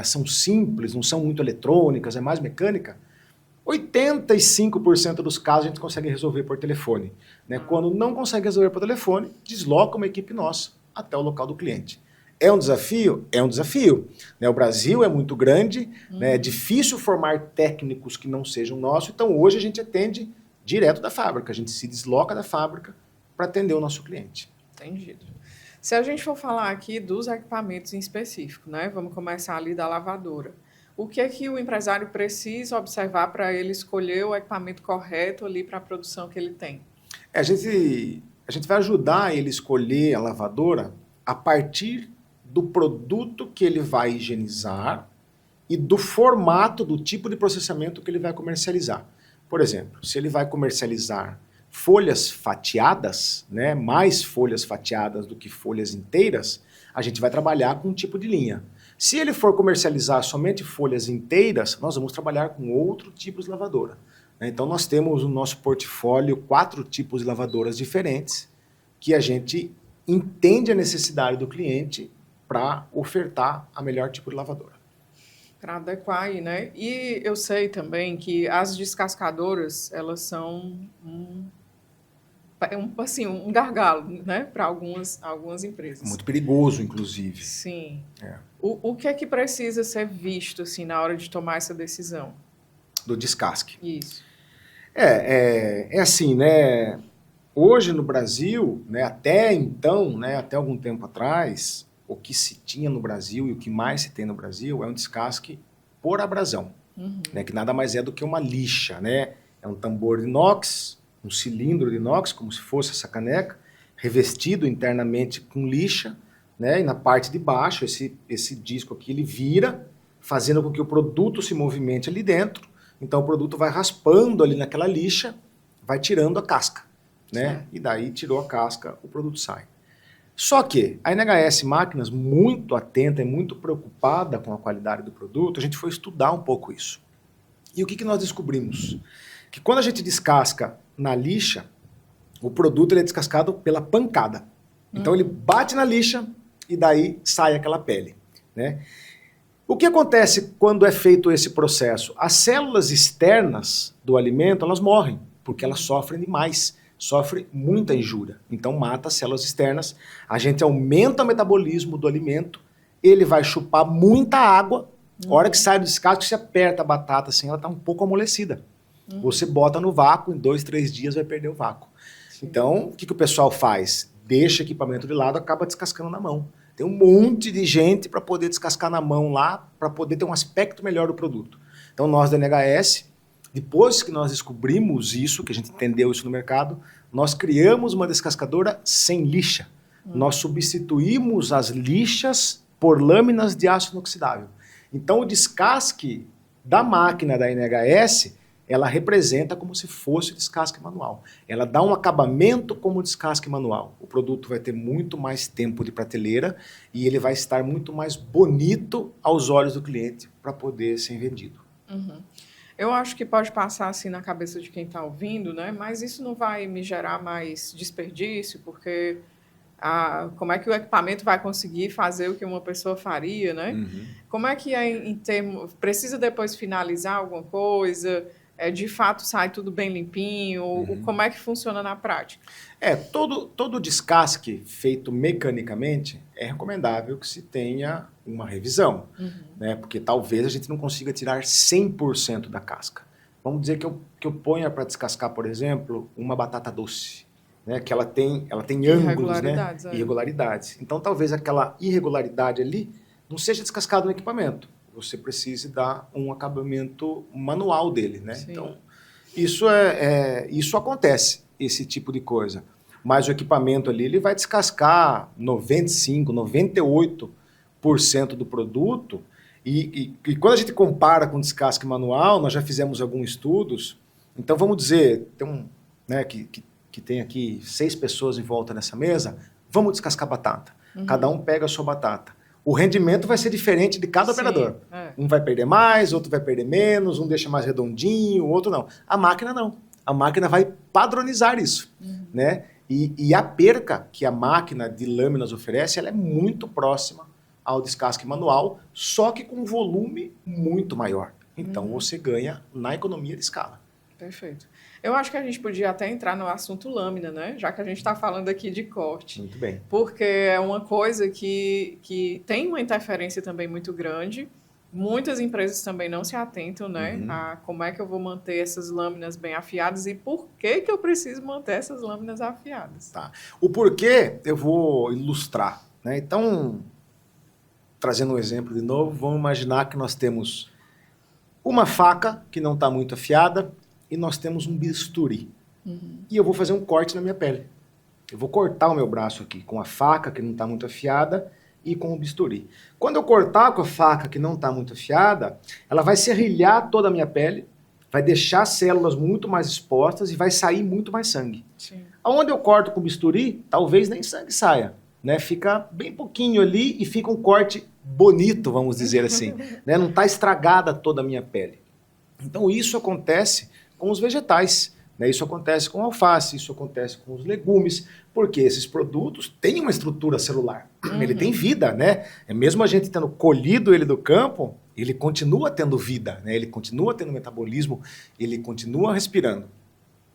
são simples, não são muito eletrônicas, é mais mecânica, 85% dos casos a gente consegue resolver por telefone. Né? Quando não consegue resolver por telefone, desloca uma equipe nossa até o local do cliente. É um desafio? É um desafio. Né? O Brasil é muito grande, né? É difícil formar técnicos que não sejam nossos, então hoje a gente atende direto da fábrica, a gente se desloca da fábrica para atender o nosso cliente. Entendido. Se a gente for falar aqui dos equipamentos em específico, né? Vamos começar ali da lavadora. O que é que o empresário precisa observar para ele escolher o equipamento correto ali para a produção que ele tem? A gente vai ajudar ele a escolher a lavadora a partir do produto que ele vai higienizar e do formato, do tipo de processamento que ele vai comercializar. Por exemplo, se ele vai comercializar folhas fatiadas, né, mais folhas fatiadas do que folhas inteiras, a gente vai trabalhar com um tipo de linha. Se ele for comercializar somente folhas inteiras, nós vamos trabalhar com outro tipo de lavadora. Então nós temos no nosso portfólio 4 tipos de lavadoras diferentes que a gente entende a necessidade do cliente para ofertar a melhor tipo de lavadora. Para adequar aí, né? E eu sei também que as descascadoras, elas são um gargalo, né? Para algumas empresas. Muito perigoso, inclusive. Sim. O que é que precisa ser visto assim, na hora de tomar essa decisão? Do descasque. Isso. É assim, né? Hoje no Brasil, né, até então, né, até algum tempo atrás, o que se tinha no Brasil e o que mais se tem no Brasil é um descasque por abrasão, né, que nada mais é do que uma lixa, né? É um tambor de inox, um cilindro de inox, como se fosse essa caneca, revestido internamente com lixa, né? E na parte de baixo, esse disco aqui, ele vira, fazendo com que o produto se movimente ali dentro. Então o produto vai raspando ali naquela lixa, vai tirando a casca, né? E daí tirou a casca, o produto sai. Só que a NHS Máquinas, muito atenta e muito preocupada com a qualidade do produto, a gente foi estudar um pouco isso. E o que nós descobrimos? Que quando a gente descasca na lixa, o produto ele é descascado pela pancada. Então ele bate na lixa e daí sai aquela pele, né? O que acontece quando é feito esse processo? As células externas do alimento, elas morrem, porque elas sofrem demais, sofrem muita injúria. Então mata as células externas, a gente aumenta o metabolismo do alimento, ele vai chupar muita água, a hora que sai do descasque, você aperta a batata assim, ela está um pouco amolecida. Você bota no vácuo, em 2, 3 dias vai perder o vácuo. Sim. Então, o que o pessoal faz? Deixa o equipamento de lado, acaba descascando na mão. Tem um monte de gente para poder descascar na mão lá, para poder ter um aspecto melhor do produto. Então, nós da NHS, depois que nós descobrimos isso, que a gente entendeu isso no mercado, nós criamos uma descascadora sem lixa. Nós substituímos as lixas por lâminas de aço inoxidável. Então, o descasque da máquina da NHS, ela representa como se fosse descasque manual. Ela dá um acabamento como descasque manual. O produto vai ter muito mais tempo de prateleira e ele vai estar muito mais bonito aos olhos do cliente para poder ser vendido. Eu acho que pode passar assim na cabeça de quem está ouvindo, né? Mas isso não vai me gerar mais desperdício, porque como é que o equipamento vai conseguir fazer o que uma pessoa faria, né? Como é que em termos, precisa depois finalizar alguma coisa? De fato sai tudo bem limpinho? Como é que funciona na prática? Todo descasque feito mecanicamente é recomendável que se tenha uma revisão, né? Porque talvez a gente não consiga tirar 100% da casca. Vamos dizer que eu ponha para descascar, por exemplo, uma batata doce, né? Que ela tem ângulos, né? Irregularidades. Então talvez aquela irregularidade ali não seja descascada no equipamento. Você precise dar um acabamento manual dele, né? Sim. Então, isso acontece, esse tipo de coisa. Mas o equipamento ali, ele vai descascar 95%, 98% do produto. E quando a gente compara com descasque manual, nós já fizemos alguns estudos. Então, vamos dizer, que tem aqui 6 pessoas em volta nessa mesa, vamos descascar batata. Cada um pega a sua batata. O rendimento vai ser diferente de cada operador. Um vai perder mais, outro vai perder menos, um deixa mais redondinho, o outro não. A máquina não. A máquina vai padronizar isso, né? E a perca que a máquina de lâminas oferece, ela é muito próxima ao descasque manual, só que com volume muito maior. Então você ganha na economia de escala. Perfeito. Eu acho que a gente podia até entrar no assunto lâmina, né? Já que a gente está falando aqui de corte. Muito bem. Porque é uma coisa que tem uma interferência também muito grande. Muitas empresas também não se atentam, né? A como é que eu vou manter essas lâminas bem afiadas e por que eu preciso manter essas lâminas afiadas. Tá. O porquê eu vou ilustrar, né? Então, trazendo um exemplo de novo, vamos imaginar que nós temos uma faca que não está muito afiada, e nós temos um bisturi. E eu vou fazer um corte na minha pele. Eu vou cortar o meu braço aqui com a faca, que não está muito afiada, e com o bisturi. Quando eu cortar com a faca, que não está muito afiada, ela vai serrilhar toda a minha pele, vai deixar as células muito mais expostas e vai sair muito mais sangue. Sim. Onde eu corto com o bisturi, talvez nem sangue saia, né? Fica bem pouquinho ali e fica um corte bonito, vamos dizer assim. Né? Não está estragada toda a minha pele. Então isso acontece com os vegetais, né? Isso acontece com a alface, isso acontece com os legumes, porque esses produtos têm uma estrutura celular, ele tem vida, né? Mesmo a gente tendo colhido ele do campo, ele continua tendo vida, né? Ele continua tendo metabolismo, ele continua respirando.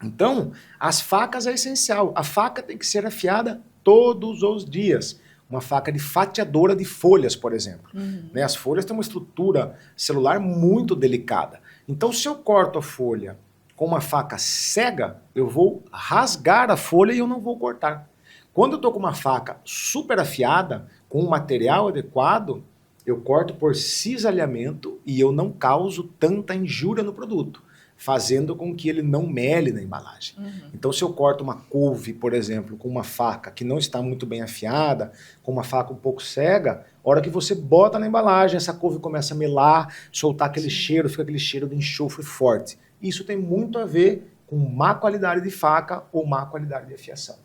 Então, as facas é essencial, a faca tem que ser afiada todos os dias. Uma faca de fatiadora de folhas, por exemplo. Né? As folhas têm uma estrutura celular muito delicada. Então, se eu corto a folha com uma faca cega, eu vou rasgar a folha e eu não vou cortar. Quando eu estou com uma faca super afiada, com um material adequado, eu corto por cisalhamento e eu não causo tanta injúria no produto, fazendo com que ele não mele na embalagem. Então, se eu corto uma couve, por exemplo, com uma faca que não está muito bem afiada, com uma faca um pouco cega, a hora que você bota na embalagem, essa couve começa a melar, soltar aquele cheiro, fica aquele cheiro de enxofre forte. Isso tem muito a ver com má qualidade de faca ou má qualidade de afiação.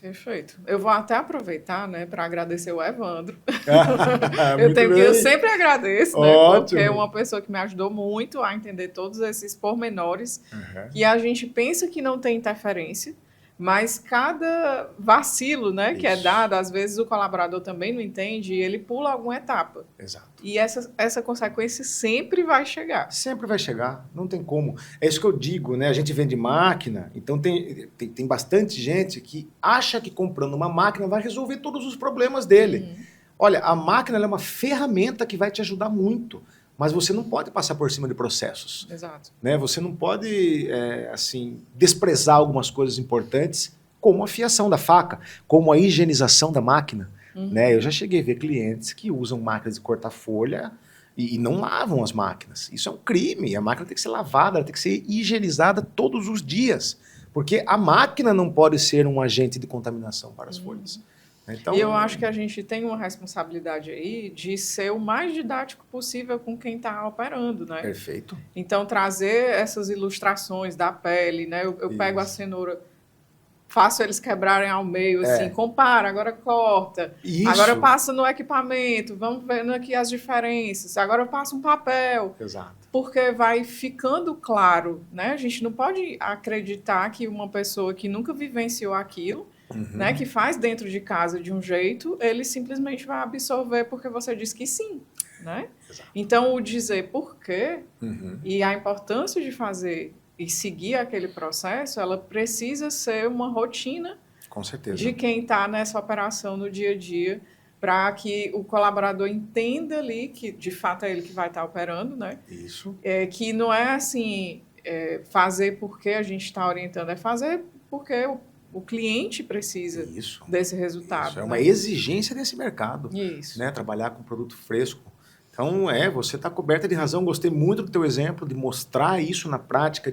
Perfeito. Eu vou até aproveitar, né, para agradecer o Evandro. Muito bem. Eu sempre agradeço, né, Ótimo. porque é uma pessoa que me ajudou muito a entender todos esses pormenores Uhum. que a gente pensa que não tem interferência, mas cada vacilo, né, que é Isso. dado, às vezes o colaborador também não entende e ele pula alguma etapa. Exato. E essa consequência sempre vai chegar. Sempre vai chegar, não tem como. É isso que eu digo, né? A gente vende máquina, então tem bastante gente que acha que comprando uma máquina vai resolver todos os problemas dele. Olha, a máquina ela é uma ferramenta que vai te ajudar muito, mas você não pode passar por cima de processos. Exato. Né? Você não pode, assim, desprezar algumas coisas importantes, como a fiação da faca, como a higienização da máquina. Né? Eu já cheguei a ver clientes que usam máquinas de cortar folha e não lavam as máquinas. Isso é um crime. A máquina tem que ser lavada, ela tem que ser higienizada todos os dias. Porque a máquina não pode ser um agente de contaminação para as folhas. Então, e eu acho que a gente tem uma responsabilidade aí de ser o mais didático possível com quem está operando, né? Perfeito. Então, trazer essas ilustrações da pele, né? Eu pego a cenoura, faço eles quebrarem ao meio, assim, compara, agora corta, Isso. agora passa no equipamento, vamos vendo aqui as diferenças, agora eu passo um papel. Exato. Porque vai ficando claro, né? A gente não pode acreditar que uma pessoa que nunca vivenciou aquilo, né, que faz dentro de casa de um jeito, ele simplesmente vai absorver porque você diz que sim, né? Exato. Então, o dizer por quê e a importância de fazer e seguir aquele processo, ela precisa ser uma rotina Com certeza. de quem está nessa operação no dia a dia, para que o colaborador entenda ali que, de fato, é ele que vai estar operando, né? Isso. Que não é assim, fazer porque a gente está orientando, é fazer porque o cliente precisa desse resultado. Isso é uma exigência desse mercado. Isso. Né? Trabalhar com produto fresco. Então, você está coberta de razão. Gostei muito do teu exemplo, de mostrar isso na prática,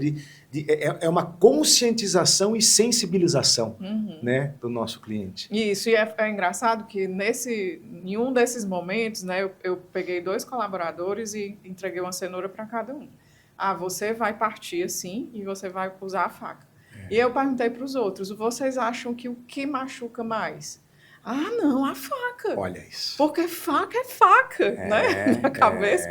é uma conscientização e sensibilização né, do nosso cliente. Isso, e é engraçado que em um desses momentos, né, eu peguei 2 colaboradores e entreguei uma cenoura para cada um. Você vai partir assim e você vai usar a faca. E eu perguntei para os outros, vocês acham que o que machuca mais? Não, a faca. Olha isso. Porque faca é faca, né? Na cabeça.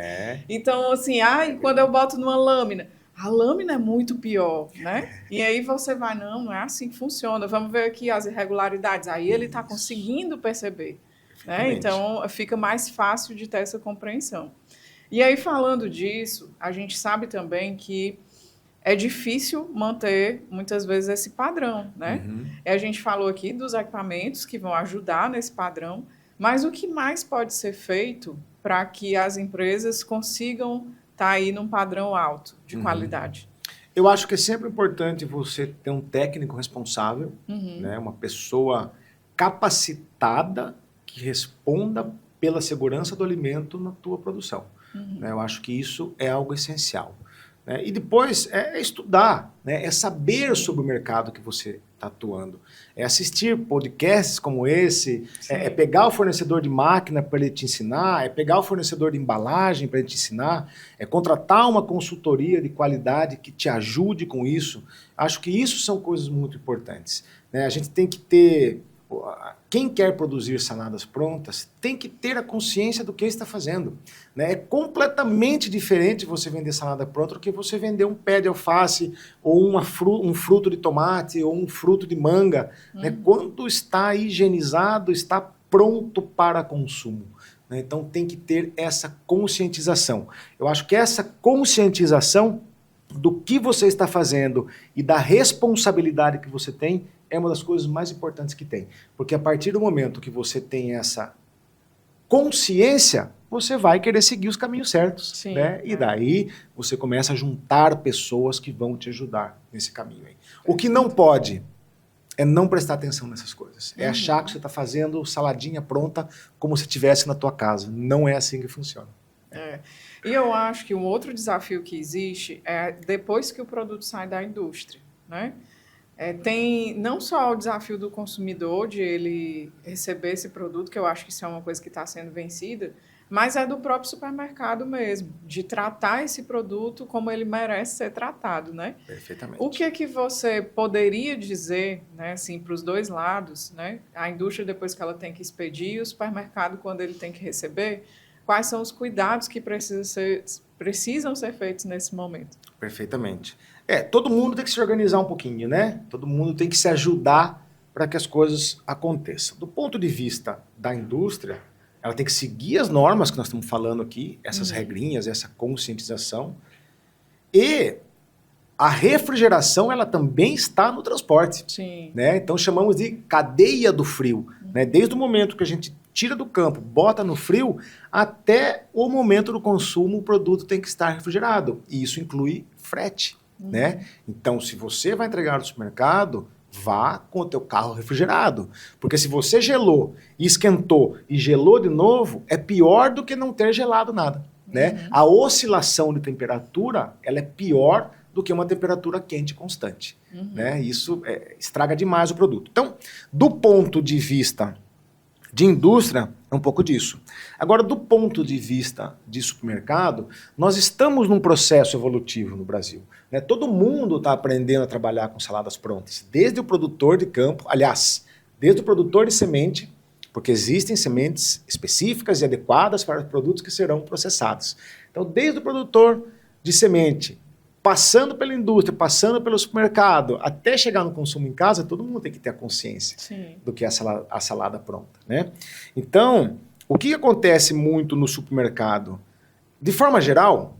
Então, assim, quando eu boto numa lâmina, a lâmina é muito pior, né? E aí você vai, não é assim que funciona. Vamos ver aqui as irregularidades. Aí ele está conseguindo perceber. Né? Então, fica mais fácil de ter essa compreensão. E aí, falando disso, a gente sabe também que é difícil manter, muitas vezes, esse padrão, né? A gente falou aqui dos equipamentos que vão ajudar nesse padrão, mas o que mais pode ser feito para que as empresas consigam estar aí num padrão alto de qualidade? Eu acho que é sempre importante você ter um técnico responsável, né? Uma pessoa capacitada que responda pela segurança do alimento na tua produção. Né? Eu acho que isso é algo essencial. Né? E depois é estudar, né? É saber sobre o mercado que você está atuando. É assistir podcasts como esse, é pegar o fornecedor de máquina para ele te ensinar, é pegar o fornecedor de embalagem para ele te ensinar, é contratar uma consultoria de qualidade que te ajude com isso. Acho que isso são coisas muito importantes. Né? A gente tem que ter... Quem quer produzir saladas prontas tem que ter a consciência do que está fazendo. Né? É completamente diferente você vender salada pronta do que você vender um pé de alface, ou um fruto de tomate, ou um fruto de manga. Né? Quando está higienizado, está pronto para consumo. Né? Então tem que ter essa conscientização. Eu acho que essa conscientização do que você está fazendo e da responsabilidade que você tem é uma das coisas mais importantes que tem. Porque a partir do momento que você tem essa consciência, você vai querer seguir os caminhos certos. Sim, né? E daí você começa a juntar pessoas que vão te ajudar nesse caminho. Aí. O que não pode é não prestar atenção nessas coisas. É achar que você está fazendo saladinha pronta como se estivesse na tua casa. Não é assim que funciona. E eu acho que um outro desafio que existe é depois que o produto sai da indústria, né? Tem não só o desafio do consumidor de ele receber esse produto, que eu acho que isso é uma coisa que está sendo vencida, mas é do próprio supermercado mesmo, de tratar esse produto como ele merece ser tratado, né? O Perfeitamente. que é que você poderia dizer, né, assim, para os dois lados, né? A indústria depois que ela tem que expedir e o supermercado quando ele tem que receber, quais são os cuidados que precisam ser feitos nesse momento? Perfeitamente. Todo mundo tem que se organizar um pouquinho, né? Todo mundo tem que se ajudar para que as coisas aconteçam. Do ponto de vista da indústria, ela tem que seguir as normas que nós estamos falando aqui, essas regrinhas, essa conscientização. E a refrigeração, ela também está no transporte. Sim. Né? Então chamamos de cadeia do frio. Né? Desde o momento que a gente tira do campo, bota no frio, até o momento do consumo, o produto tem que estar refrigerado. E isso inclui frete. Né? Então, se você vai entregar no supermercado, vá com o teu carro refrigerado. Porque se você gelou e esquentou e gelou de novo, é pior do que não ter gelado nada. Né? A oscilação de temperatura, ela é pior do que uma temperatura quente constante. Né? Isso estraga demais o produto. Então, do ponto de vista de indústria, é um pouco disso. Agora, do ponto de vista de supermercado, nós estamos num processo evolutivo no Brasil. Né? Todo mundo está aprendendo a trabalhar com saladas prontas, desde o produtor de campo, aliás, desde o produtor de semente, porque existem sementes específicas e adequadas para os produtos que serão processados. Então, desde o produtor de semente, passando pela indústria, passando pelo supermercado, até chegar no consumo em casa, todo mundo tem que ter a consciência do que é a salada pronta. Né? Então, o que acontece muito no supermercado? De forma geral,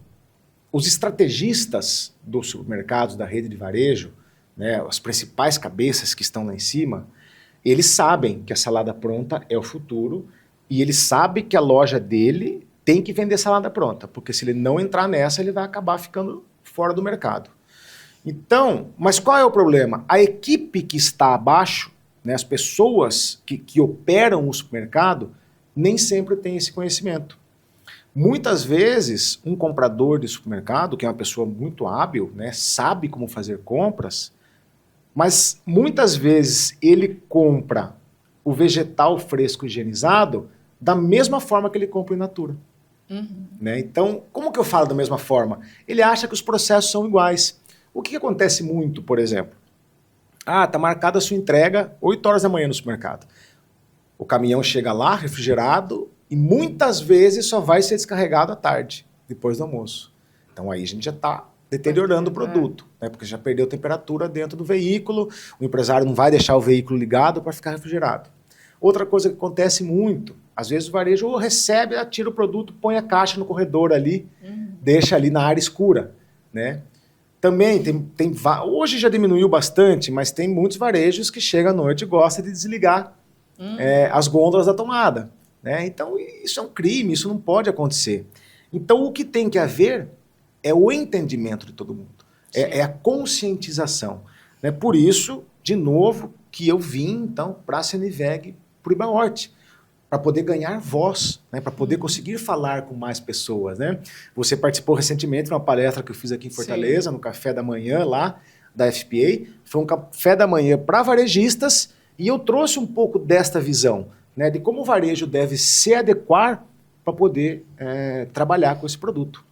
os estrategistas dos supermercados, da rede de varejo, né, as principais cabeças que estão lá em cima, eles sabem que a salada pronta é o futuro e ele sabe que a loja dele tem que vender salada pronta, porque se ele não entrar nessa, ele vai acabar ficando fora do mercado. Então, mas qual é o problema? A equipe que está abaixo, né, as pessoas que operam o supermercado, nem sempre tem esse conhecimento. Muitas vezes, um comprador de supermercado, que é uma pessoa muito hábil, né, sabe como fazer compras, mas muitas vezes ele compra o vegetal fresco higienizado da mesma forma que ele compra o in natura. Né? Então, como que eu falo da mesma forma? Ele acha que os processos são iguais. O que acontece muito, por exemplo? Tá marcada a sua entrega 8 horas da manhã no supermercado. O caminhão chega lá, refrigerado, e muitas vezes só vai ser descarregado à tarde, depois do almoço. Então aí a gente já está deteriorando o produto, né? Porque já perdeu temperatura dentro do veículo, o empresário não vai deixar o veículo ligado para ficar refrigerado. Outra coisa que acontece muito, às vezes o varejo recebe, tira o produto, põe a caixa no corredor ali, deixa ali na área escura. Né? Também hoje já diminuiu bastante, mas tem muitos varejos que chegam à noite e gostam de desligar as gôndolas da tomada. Né? Então isso é um crime, isso não pode acontecer. Então o que tem que haver é o entendimento de todo mundo, é a conscientização. Né? Por isso, de novo, que eu vim então para a Ceniveg, para o Ibaorte, para poder ganhar voz, né, para poder conseguir falar com mais pessoas. Né? Você participou recentemente de uma palestra que eu fiz aqui em Fortaleza, no café da manhã lá da FPA. Foi um café da manhã para varejistas e eu trouxe um pouco desta visão, né, de como o varejo deve se adequar para poder trabalhar com esse produto.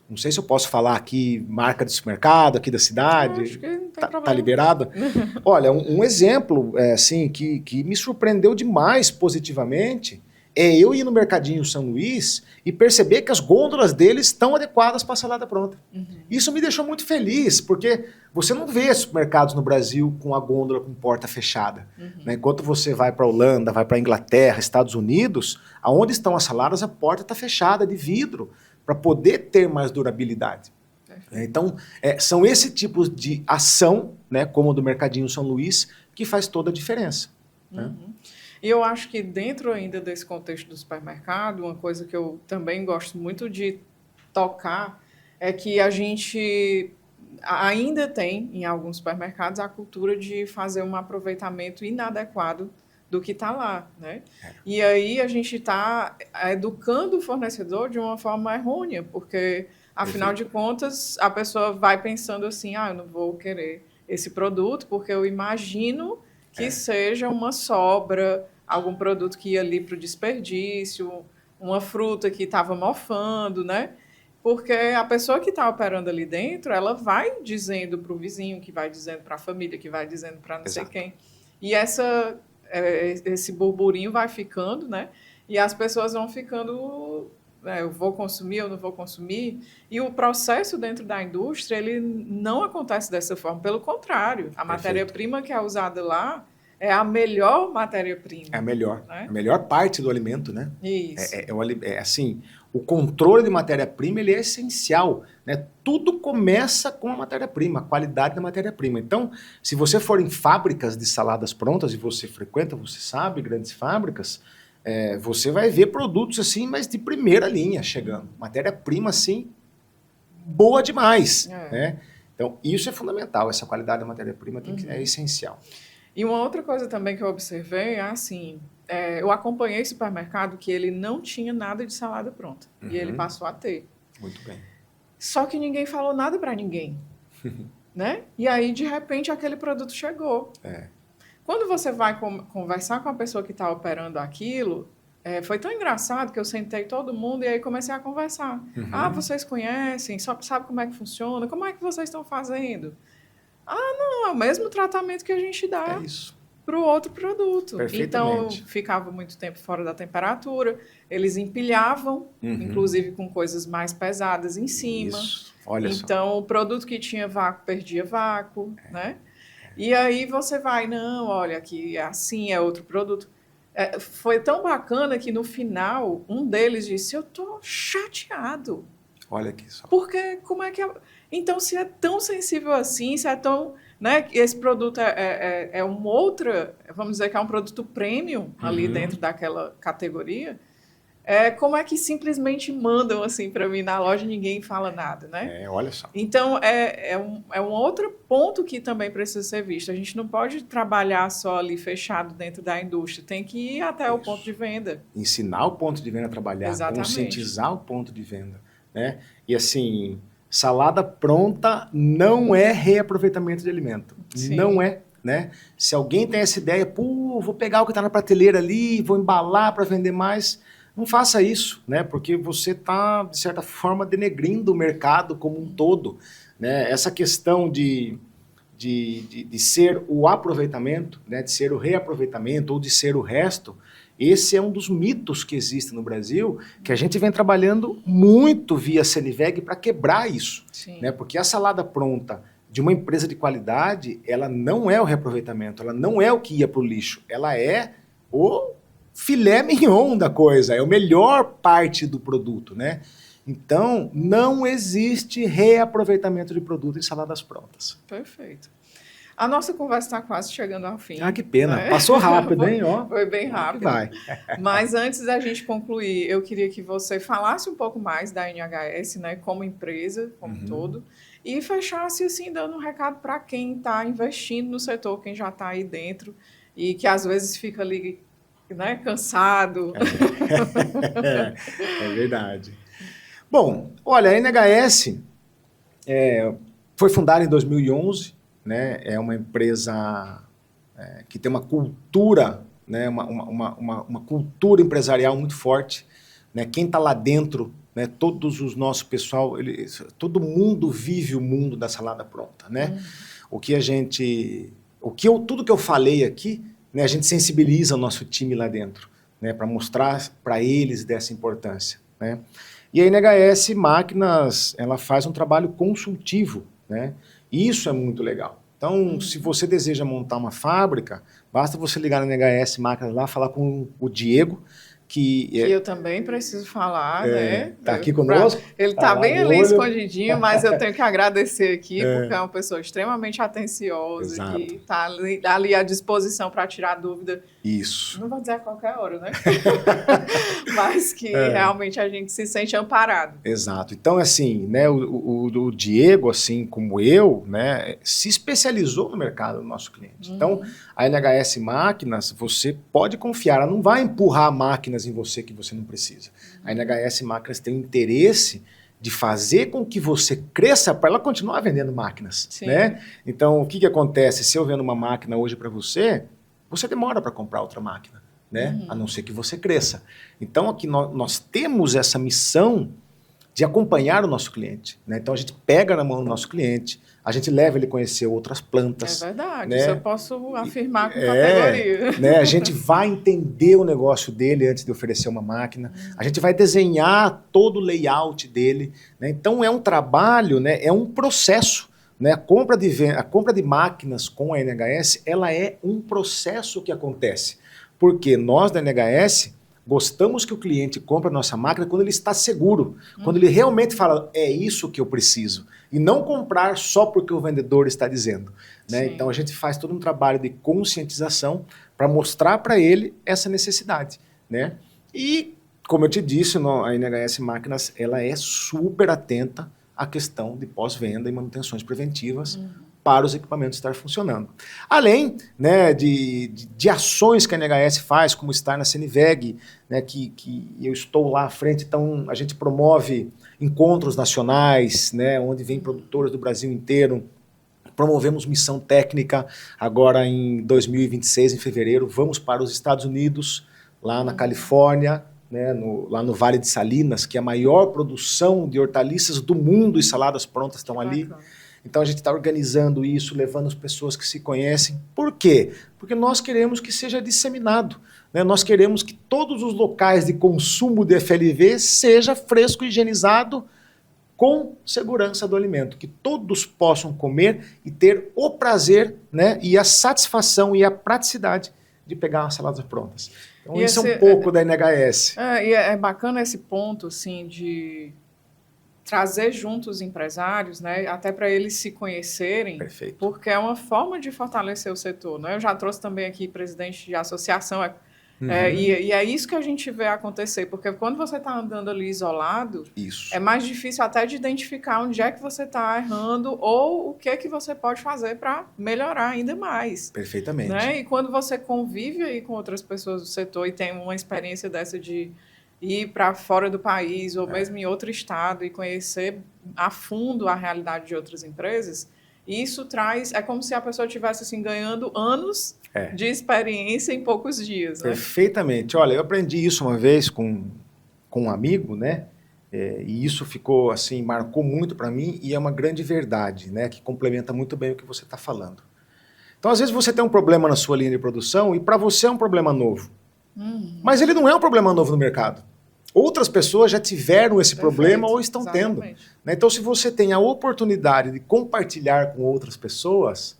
Não sei se eu posso falar aqui marca de supermercado, aqui da cidade. Acho que não tem problema. Tá liberado? Olha, um exemplo assim, que me surpreendeu demais positivamente é eu ir no Mercadinho São Luís e perceber que as gôndolas deles estão adequadas para a salada pronta. Isso me deixou muito feliz, porque você não vê supermercados no Brasil com a gôndola com porta fechada. Né? Enquanto você vai para a Holanda, vai para a Inglaterra, Estados Unidos, aonde estão as saladas, a porta está fechada de vidro, para poder ter mais durabilidade. Então, são esse tipo de ação, né, como o do Mercadinho São Luís, que faz toda a diferença. Né? E eu acho que dentro ainda desse contexto do supermercado, uma coisa que eu também gosto muito de tocar é que a gente ainda tem, em alguns supermercados, a cultura de fazer um aproveitamento inadequado do que está lá, né? E aí a gente está educando o fornecedor de uma forma errônea, porque, afinal de contas, a pessoa vai pensando assim, eu não vou querer esse produto, porque eu imagino que seja uma sobra, algum produto que ia ali para o desperdício, uma fruta que estava mofando, né? Porque a pessoa que está operando ali dentro, ela vai dizendo para o vizinho, que vai dizendo para a família, que vai dizendo para não sei quem. E esse burburinho vai ficando, né? E as pessoas vão ficando, eu vou consumir, eu não vou consumir. E o processo dentro da indústria, ele não acontece dessa forma. Pelo contrário, a matéria-prima que é usada lá é a melhor matéria-prima. É a melhor. Né? A melhor parte do alimento, né? Isso. Assim, o controle de matéria-prima, ele é essencial, né? Tudo começa com a matéria-prima, a qualidade da matéria-prima. Então, se você for em fábricas de saladas prontas, e você frequenta, você sabe, grandes fábricas, você vai ver produtos assim, mas de primeira linha chegando. Matéria-prima, assim, boa demais, né? Então, isso é fundamental, essa qualidade da matéria-prima é essencial. E uma outra coisa também que eu observei é assim, eu acompanhei supermercado que ele não tinha nada de salada pronta. E ele passou a ter. Muito bem. Só que ninguém falou nada para ninguém. Né? E aí, de repente, aquele produto chegou. Quando você vai conversar com a pessoa que está operando aquilo, foi tão engraçado que eu sentei todo mundo e aí comecei a conversar. Ah, vocês conhecem? Sabe como é que funciona? Como é que vocês estão fazendo? Ah, não, é o mesmo tratamento que a gente dá para o outro produto. Então, ficava muito tempo fora da temperatura, eles empilhavam, inclusive com coisas mais pesadas em cima. Olha então, só. O produto que tinha vácuo, perdia vácuo, né? E aí você vai, não, olha, aqui é assim, é outro produto. Foi tão bacana que no final, um deles disse, eu tô chateado. Olha aqui só. Porque como é que Então, se é tão sensível assim, se é tão, né, esse produto é uma outra, vamos dizer que é um produto premium ali dentro daquela categoria, como é que simplesmente mandam assim para mim na loja e ninguém fala nada, né? Olha só. Então, um outro ponto que também precisa ser visto. A gente não pode trabalhar só ali fechado dentro da indústria, tem que ir até o ponto de venda. Ensinar o ponto de venda a trabalhar, conscientizar o ponto de venda, né? E assim, salada pronta não é reaproveitamento de alimento. Sim. Não é, né? Se alguém tem essa ideia, vou pegar o que está na prateleira ali, vou embalar para vender mais, não faça isso, né? Porque você está, de certa forma, denegrindo o mercado como um todo, né? Essa questão de ser o aproveitamento, né? De ser o reaproveitamento ou de ser o resto, esse é um dos mitos que existe no Brasil, que a gente vem trabalhando muito via Celiveg para quebrar isso. Né? Porque a salada pronta de uma empresa de qualidade, ela não é o reaproveitamento, ela não é o que ia para o lixo, ela é o filé mignon da coisa, é a melhor parte do produto. Né? Então, não existe reaproveitamento de produto em saladas prontas. Perfeito. A nossa conversa está quase chegando ao fim. Ah, que pena. Né? Passou rápido, hein? Foi bem rápido. Vai. Mas antes da gente concluir, eu queria que você falasse um pouco mais da NHS, né, como empresa, como um todo, e fechasse, assim, dando um recado para quem está investindo no setor, quem já está aí dentro e que às vezes fica ali, né, cansado. É verdade. Bom, olha, a NHS foi fundada em 2011, né? É uma empresa que tem uma cultura, né? uma cultura empresarial muito forte. Né? Quem está lá dentro, né? Todos os nossos pessoal, todo mundo vive o mundo da salada pronta. Né? Tudo que eu falei aqui, né? A gente sensibiliza o nosso time lá dentro, né? Para mostrar para eles dessa importância. Né? E a NHS Máquinas, ela faz um trabalho consultivo, né? E isso é muito legal. Então, se você deseja montar uma fábrica, basta você ligar na NHS Máquinas lá, falar com o Diego, que eu também preciso falar, né? Está aqui conosco. Ele está bem ali escondidinho, mas eu tenho que agradecer aqui, porque é uma pessoa extremamente atenciosa, exato, que está ali à disposição para tirar dúvida. Isso. Não vou dizer a qualquer hora, né? Mas que realmente a gente se sente amparado. Exato. Então, assim, né, o Diego, assim como eu, né, se especializou no mercado do nosso cliente. Então, a NHS Máquinas, você pode confiar, ela não vai empurrar máquinas em você que você não precisa. A NHS Máquinas tem o interesse de fazer com que você cresça para ela continuar vendendo máquinas, né? Então, o que acontece? Se eu vendo uma máquina hoje para você, você demora para comprar outra máquina, né? A não ser que você cresça. Então, aqui nós temos essa missão de acompanhar o nosso cliente, né? Então, a gente pega na mão do nosso cliente, a gente leva ele a conhecer outras plantas. É verdade, né? Isso eu posso afirmar com categoria. Né? A gente vai entender o negócio dele antes de oferecer uma máquina, a gente vai desenhar todo o layout dele, né? Então é um trabalho, né? É um processo. Né? A compra de máquinas com a NHS, ela é um processo que acontece, porque nós da NHS gostamos que o cliente compre a nossa máquina quando ele está seguro, quando ele realmente fala, é isso que eu preciso, e não comprar só porque o vendedor está dizendo. Né? Então a gente faz todo um trabalho de conscientização para mostrar para ele essa necessidade. Né? E, como eu te disse, a NHS Máquinas ela é super atenta à questão de pós-venda e manutenções preventivas para os equipamentos estar funcionando. Além, né, de ações que a NHS faz, como estar na CNVEG, né, que eu estou lá à frente, então a gente promove encontros nacionais, né, onde vem produtores do Brasil inteiro. Promovemos missão técnica agora em 2026, em fevereiro, vamos para os Estados Unidos, lá na Califórnia, né, lá no Vale de Salinas, que é a maior produção de hortaliças do mundo e saladas prontas estão ali. Então a gente está organizando isso, levando as pessoas que se conhecem. Por quê? Porque nós queremos que seja disseminado. Né? Nós queremos que todos os locais de consumo de FLV seja fresco e higienizado com segurança do alimento. Que todos possam comer e ter o prazer, né, e a satisfação e a praticidade de pegar umas saladas prontas. Então isso é um pouco da NHS. E é bacana esse ponto, assim, de trazer junto os empresários, né, até para eles se conhecerem, Perfeito. Porque é uma forma de fortalecer o setor. Né? Eu já trouxe também aqui presidente de associação, e é isso que a gente vê acontecer, porque quando você está andando ali isolado, é mais difícil até de identificar onde é que você está errando ou o que é que você pode fazer para melhorar ainda mais. Perfeitamente. Né? E quando você convive aí com outras pessoas do setor e tem uma experiência dessa de ir para fora do país ou mesmo em outro estado e conhecer a fundo a realidade de outras empresas, isso traz... É como se a pessoa estivesse assim, ganhando anos de experiência em poucos dias. Né? Perfeitamente. Olha, eu aprendi isso uma vez com um amigo, né? E isso ficou assim, marcou muito para mim e é uma grande verdade, né? Que complementa muito bem o que você está falando. Então, às vezes você tem um problema na sua linha de produção e para você é um problema novo. Mas ele não é um problema novo no mercado. Outras pessoas já tiveram esse problema ou estão tendo. Né? Então, se você tem a oportunidade de compartilhar com outras pessoas,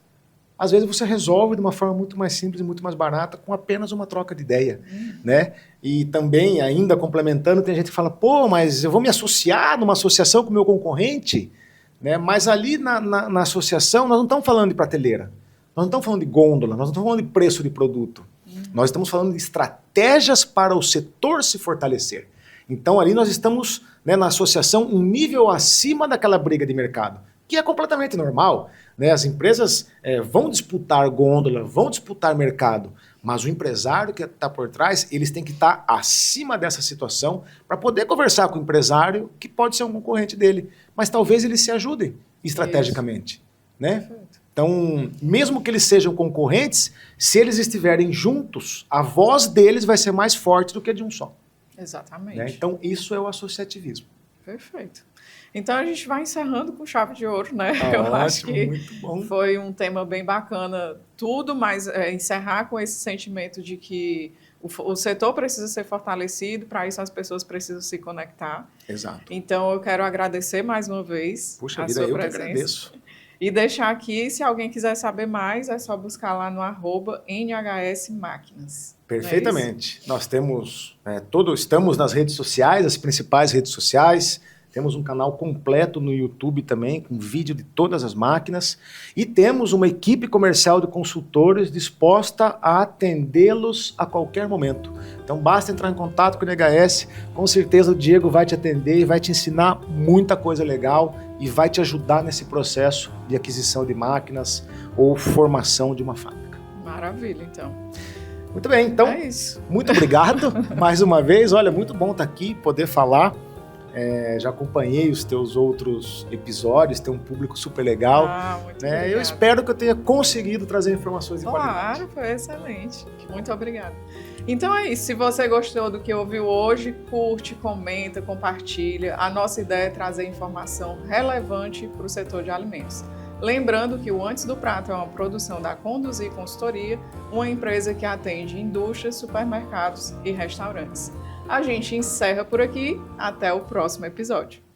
às vezes você resolve de uma forma muito mais simples e muito mais barata com apenas uma troca de ideia. Né? E também, ainda complementando, tem gente que fala, pô, mas eu vou me associar numa associação com o meu concorrente? Né? Mas ali na associação, nós não estamos falando de prateleira. Nós não estamos falando de gôndola, nós não estamos falando de preço de produto. Nós estamos falando de estratégias para o setor se fortalecer. Então, ali nós estamos, né, na associação um nível acima daquela briga de mercado, que é completamente normal. Né? As empresas vão disputar gôndola, vão disputar mercado, mas o empresário que está por trás, eles têm que estar acima dessa situação para poder conversar com o empresário que pode ser um concorrente dele, mas talvez eles se ajudem estrategicamente. Né? Então, mesmo que eles sejam concorrentes, se eles estiverem juntos, a voz deles vai ser mais forte do que a de um só. Exatamente. Né? Então, isso é o associativismo. Perfeito. Então, a gente vai encerrando com chave de ouro, né? Eu acho que muito bom. Foi um tema bem bacana, tudo, mas encerrar com esse sentimento de que o setor precisa ser fortalecido, para isso as pessoas precisam se conectar. Exato. Então, eu quero agradecer mais uma vez a sua presença. Que agradeço. E deixar aqui, se alguém quiser saber mais, é só buscar lá no @NHS Máquinas. Perfeitamente. Nós temos, estamos nas redes sociais, as principais redes sociais, temos um canal completo no YouTube também, com vídeo de todas as máquinas, e temos uma equipe comercial de consultores disposta a atendê-los a qualquer momento. Então basta entrar em contato com o NHS, com certeza o Diego vai te atender e vai te ensinar muita coisa legal e vai te ajudar nesse processo de aquisição de máquinas ou formação de uma fábrica. Maravilha, então. Muito bem, então, é isso. Muito obrigado mais uma vez. Olha, muito bom estar aqui, poder falar Já acompanhei os teus outros episódios, tem um público super legal. Muito né? obrigada. Eu espero que eu tenha conseguido trazer informações de qualidade. Claro, foi excelente. Muito obrigada. Então é isso. Se você gostou do que ouviu hoje, curte, comenta, compartilha. A nossa ideia é trazer informação relevante para o setor de alimentos. Lembrando que o Antes do Prato é uma produção da Conduzir Consultoria, uma empresa que atende indústrias, supermercados e restaurantes. A gente encerra por aqui. Até o próximo episódio.